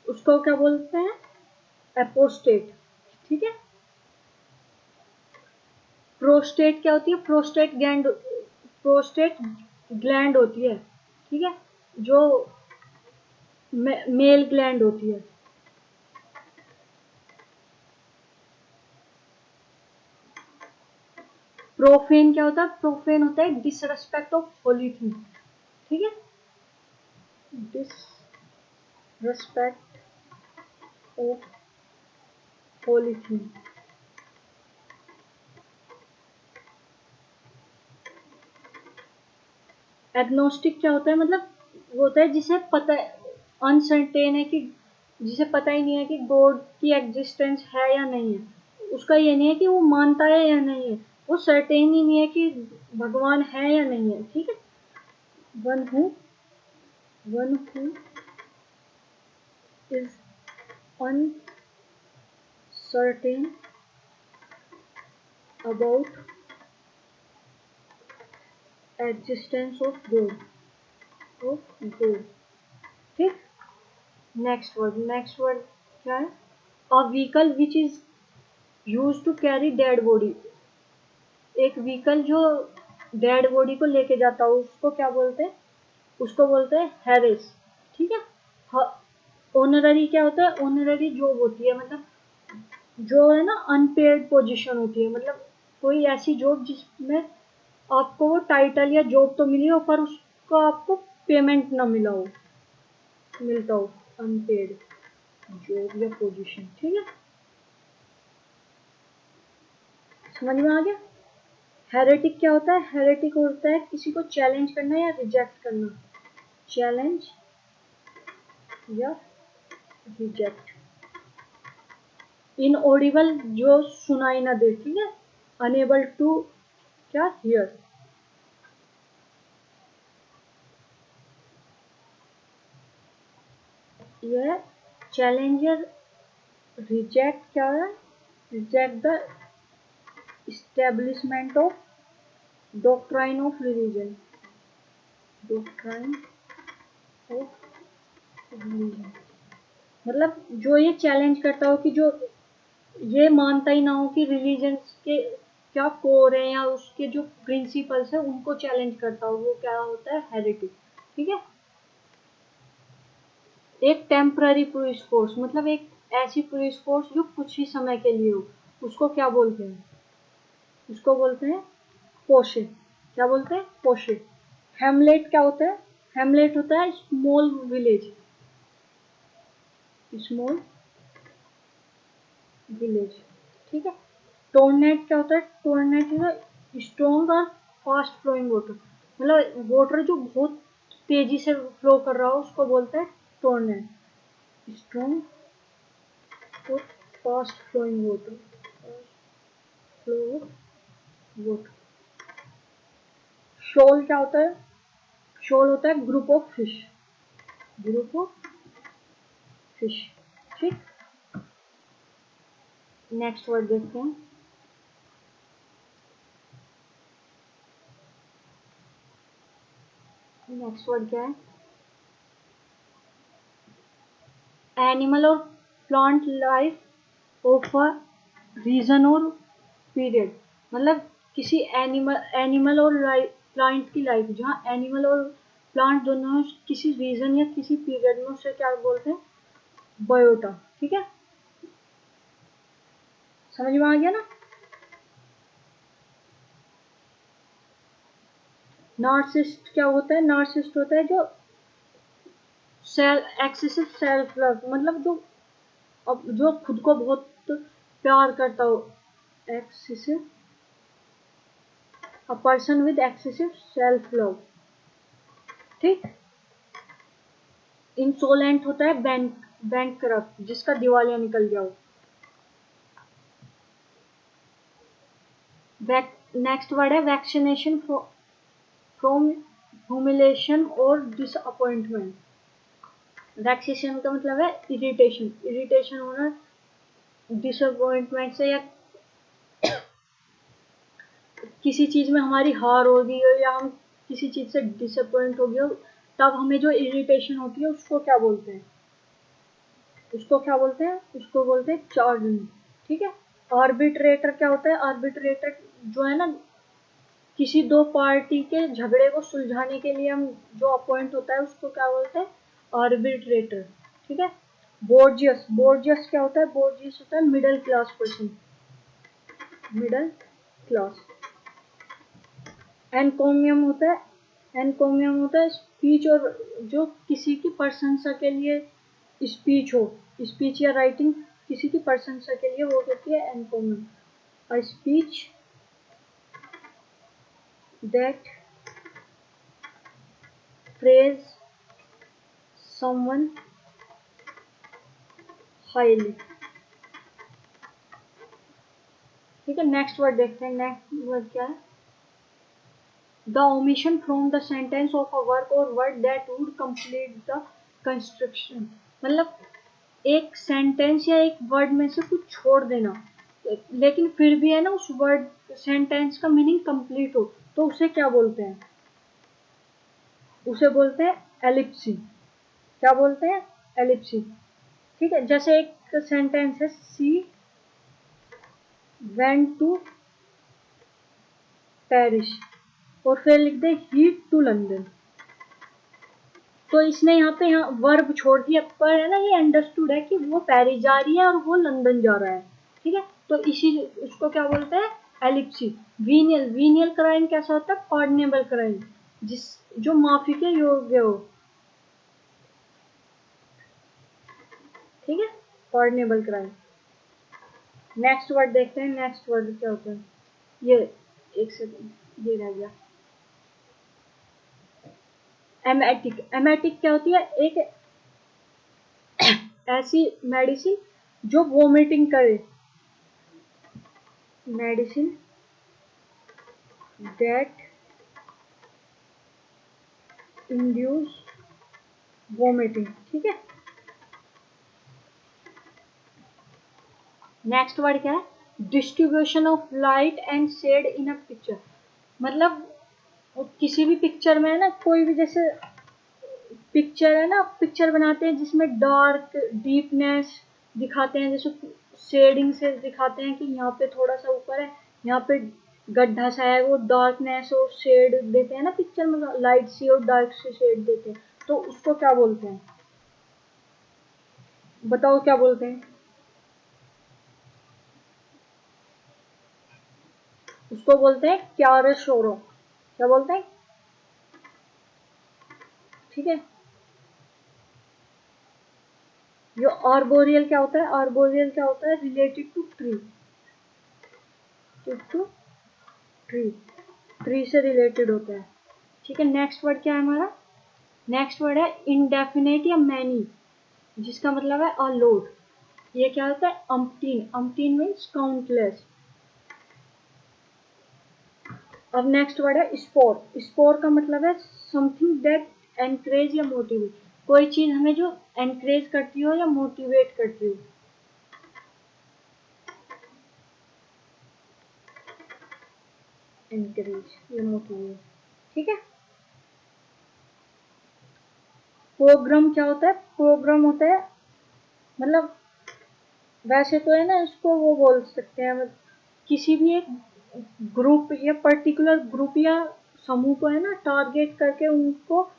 उसको क्या बोलते हैं, एपोस्टेट। ठीक है। प्रोस्टेट क्या होती है, प्रोस्टेट ग्लैंड होती है। ठीक है, जो मेल ग्लैंड होती है। प्रोफेन क्या होता है, प्रोफेन होता है डिसरेस्पेक्ट ऑफ होली थिंग। ठीक है, disrespect of Holi thing. Agnostic क्या होता है, मतलब वो होता है जिसे पता है, अनसर्टेन है कि जिसे पता ही नहीं है कि गॉड की एग्जिस्टेंस है या नहीं है, उसका ये नहीं है कि वो मानता है या नहीं है, वो सर्टेन ही नहीं है कि भगवान है या नहीं है। ठीक है। One who is uncertain about existence of god. ठीक। नेक्स्ट वर्ड क्या है, a vehicle which is use to carry dead body. एक व्हीकल जो डेड बॉडी को लेके जाता हो उसको क्या बोलते हैं, उसको बोलते हैं हैरिस। ठीक है। ऑनररी क्या होता है, ऑनररी जॉब होती है, मतलब जो है ना अनपेड पोजीशन होती है, मतलब कोई ऐसी जॉब जिसमें आपको वो टाइटल या जॉब तो मिली हो पर उसका आपको पेमेंट ना मिलता हो, अनपेड जॉब या पोजीशन। ठीक है, समझ में आ गया। हेरेटिक क्या होता है, हेरेटिक होता है किसी को चैलेंज करना या रिजेक्ट करना, चैलेंज या रिजेक्ट। इनऑडिबल जो सुनाई ना दे। ठीक है, अनेबल टू क्या, हियर। यह चैलेंजर रिजेक्ट क्या है, reject the establishment of doctrine of religion, doctrine of religion, मतलब जो ये चैलेंज करता हो कि जो ये मानता ही ना हो कि रिलीजन के क्या कोर है या उसके जो प्रिंसिपल्स है उनको चैलेंज करता हो, वो क्या होता है, हेरेटिक। ठीक है। एक टेम्पररी पुलिस फोर्स, मतलब एक ऐसी पुलिस फोर्स जो कुछ ही समय के लिए हो, उसको क्या बोलते हैं, उसको बोलते हैं पोशे। क्या बोलते हैं, पोशे। हेमलेट क्या होता है, हेमलेट होता है स्मॉल विलेज, स्मॉल विलेज। ठीक है। टोर्नेट क्या होता है, टोर्नेट है स्ट्रॉन्ग और फास्ट फ्लोइंग वाटर, मतलब वाटर जो बहुत तेजी से फ्लो कर रहा हो उसको बोलते हैं टोर्नेट, स्ट्रॉन्ग और fast flowing water, flow water. Shoal क्या होता है, शोल होता है group of fish, group of fish. ठीक। नेक्स्ट वर्ड देखते हैं। नेक्स्ट वर्ड क्या है, एनिमल और plant life of a region और पीरियड, मतलब किसी एनिमल और प्लांट की लाइफ, जहाँ एनिमल और प्लांट दोनों किसी रीजन या किसी पीरियड में, उसे क्या बोलते हैं, बायोटा। ठीक है, समझ में आ गया ना। नार्सिसिस्ट क्या होता है, नार्सिसिस्ट होता है जो एक्सेसिव सेल्फ लव, मतलब जो खुद को बहुत प्यार करता हो, excessive, a person with excessive self love. ठीक। इंसोलेंट होता है बैंक करप्ट, जिसका दिवालिया निकल गया हो। नेक्स्ट वर्ड है वैक्सीनेशन फ्रॉम ह्यूमिलेशन और डिसअपॉइंटमेंट। वैक्सीनेशन का मतलब है इरिटेशन, इरिटेशन होना डिसअपॉइंटमेंट से या किसी चीज में हमारी हार हो गई हो या हम किसी चीज से डिसअपॉइंट हो गए हो, तब हमें जो इरिटेशन होती है उसको क्या बोलते हैं? उसको क्या बोलते हैं? उसको बोलते हैं चार्जिंग। ठीक है। आर्बिट्रेटर क्या होता है? आर्बिट्रेटर जो है ना, किसी दो पार्टी के झगड़े को सुलझाने के लिए हम जो अपॉइंट होता है उसको क्या बोलते हैं? आर्बिट्रेटर। ठीक है। बोर्जियस, बोर्जियस क्या होता है? बोर्जियस होता है middle class person, middle class. Encomium होता है, एनकोमियम होता है स्पीच, और जो किसी की प्रशंसा के लिए स्पीच हो, स्पीच या राइटिंग किसी की प्रशंसा के लिए वो होती है encomium. A speech that praise someone highly. ठीक है। नेक्स्ट वर्ड देखते हैं। नेक्स्ट वर्ड क्या है? The omission from the sentence of a work और word that would complete the construction. मतलब एक सेंटेंस या एक वर्ड में से कुछ छोड़ देना, लेकिन फिर भी है ना उस वर्ड सेंटेंस का मीनिंग कंप्लीट हो, तो उसे क्या बोलते हैं? उसे बोलते हैं एलिप्सी। क्या बोलते हैं? एलिप्सी। ठीक है। जैसे एक सेंटेंस है, सी वेंट टू पेरिस, और फिर लिख दे ही टू लंदन। तो इसने यहाँ वर्ब छोड़ दिया, पर है ना ये अंडरस्टूड है कि वो पेरिस जा रही है और वो लंदन जा रहा है। ठीक है। तो इसी उसको क्या बोलते हैं? एलिप्सी। वीनियल, वीनियल क्राइम कैसा होता है? पार्डनेबल क्राइम, जिस जो माफी के योग्य हो। ठीक है। Pardonable crime. नेक्स्ट वर्ड देखते हैं। नेक्स्ट वर्ड क्या होता है? ये एक सेकंड, ये रह गया। एमेटिक। एमेटिक क्या होती है? एक ऐसी मेडिसिन जो वोमिटिंग करे, मेडिसिन दैट इंड्यूस वोमिटिंग। ठीक है। नेक्स्ट वर्ड क्या है? Distribution of light and shade in a picture. मतलब किसी भी पिक्चर में है ना, कोई भी जैसे पिक्चर है ना, पिक्चर बनाते हैं जिसमें डार्क डीपनेस दिखाते हैं, जैसे शेडिंग से दिखाते हैं कि यहाँ पे थोड़ा सा ऊपर है, यहाँ पे गड्ढा सा है, वो डार्कनेस और शेड देते हैं ना पिक्चर में, लाइट सी और डार्क सी शेड देते हैं, तो उसको क्या बोलते हैं? बताओ क्या बोलते हैं? उसको बोलते हैं क्यारोशोरो। क्या बोलते हैं? ठीक है। जो आर्बोरियल क्या होता है? आर्बोरियल क्या होता है? Related to tree, to tree, tree से रिलेटेड होता है। ठीक है। नेक्स्ट वर्ड क्या है हमारा? नेक्स्ट वर्ड है इंडेफिनेट या मैनी, जिसका मतलब है अ लोड। ये क्या होता है? अम्पटीन। Umpteen means countless. अब नेक्स्ट वर्ड है स्पोर। स्पोर का मतलब है समथिंग दैट एनकरेज या मोटिवेट, कोई चीज हमें जो एनकरेज करती हो या मोटिवेट करती हो। एनकरेज या मोटिवेट। ठीक है। प्रोग्राम क्या होता है? प्रोग्राम होता है, मतलब वैसे तो है ना, इसको वो बोल सकते हैं, मतलब किसी भी एक ग्रुप या पर्टिकुलर ग्रुप या समूह को है ना टारगेट करके उनको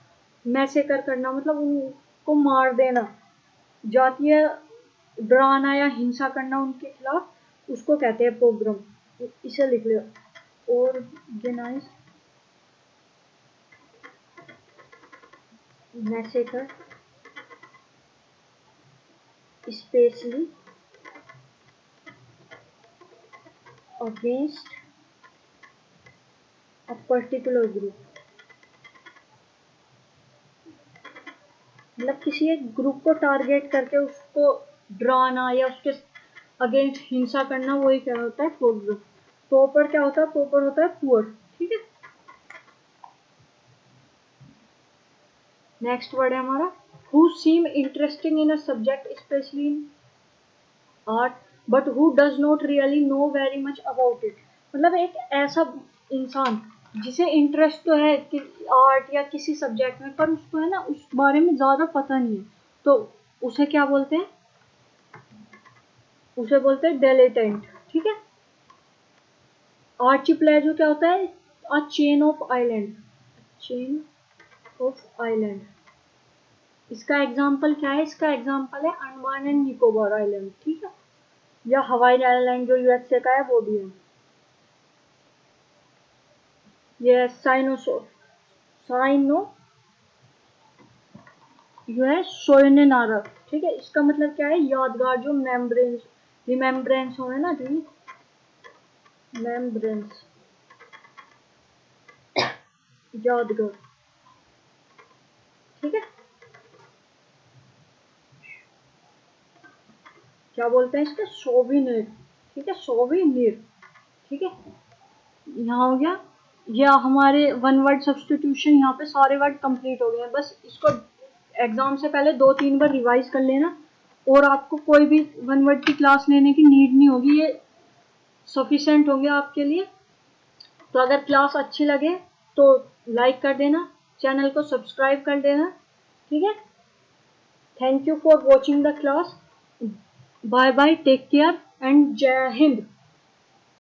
मैसेकर करना, मतलब उनको मार देना, जातीय डराना या हिंसा करना उनके खिलाफ, उसको कहते हैं प्रोग्राम। इसे लिख लो, organize massacre specially against a particular group. मतलब किसी एक ग्रुप को टारगेट करके उसको डराना या उसके अगेंस्ट हिंसा करना, वही क्या होता है? प्रोग्राम। प्रॉपर क्या होता है? प्रॉपर होता है पुअर। ठीक है। नेक्स्ट वर्ड है हमारा who seem interesting in a subject specially in art but who does not really know very much about it. मतलब एक ऐसा इंसान जिसे इंटरेस्ट तो है कि आर्ट या किसी सब्जेक्ट में, पर उसको है ना उस बारे में ज़्यादा पता नहीं है, तो उसे क्या बोलते हैं? उसे बोलते हैं डिलेटेंट। ठीक है। आर्चिपेलागो क्या होता है? A chain of island, chain of island. इसका एग्जाम्पल क्या है? इसका एग्जाम्पल है अंडमान एंड निकोबार आइलैंड। ठीक है। या हवाई आइलैंड जो यूएसए का है वो भी है। ये साइनो जो है सोयनेनारा। ठीक है। इसका मतलब क्या है? यादगार, जो मेम्ब्रेन्स, रिमेम्ब्रेंस हो है ना, जो मेम्ब्रेंस, यादगार। ठीक है। क्या बोलते हैं इसका? सोविनिर। ठीक है, सोविनिर। ठीक है। यहाँ हो गया। या हमारे वन वर्ड सब्सटीट्यूशन, यहाँ पे सारे वर्ड कंप्लीट हो गए हैं। बस इसको एग्जाम से पहले 2-3 बार रिवाइज कर लेना, और आपको कोई भी वन वर्ड की क्लास लेने की नीड नहीं होगी, ये सफिशिएंट होंगे आपके लिए। तो अगर क्लास अच्छी लगे तो लाइक कर देना, चैनल को सब्सक्राइब कर देना। ठीक है। Thank you for watching the class. Bye bye, take care and जय हिंद।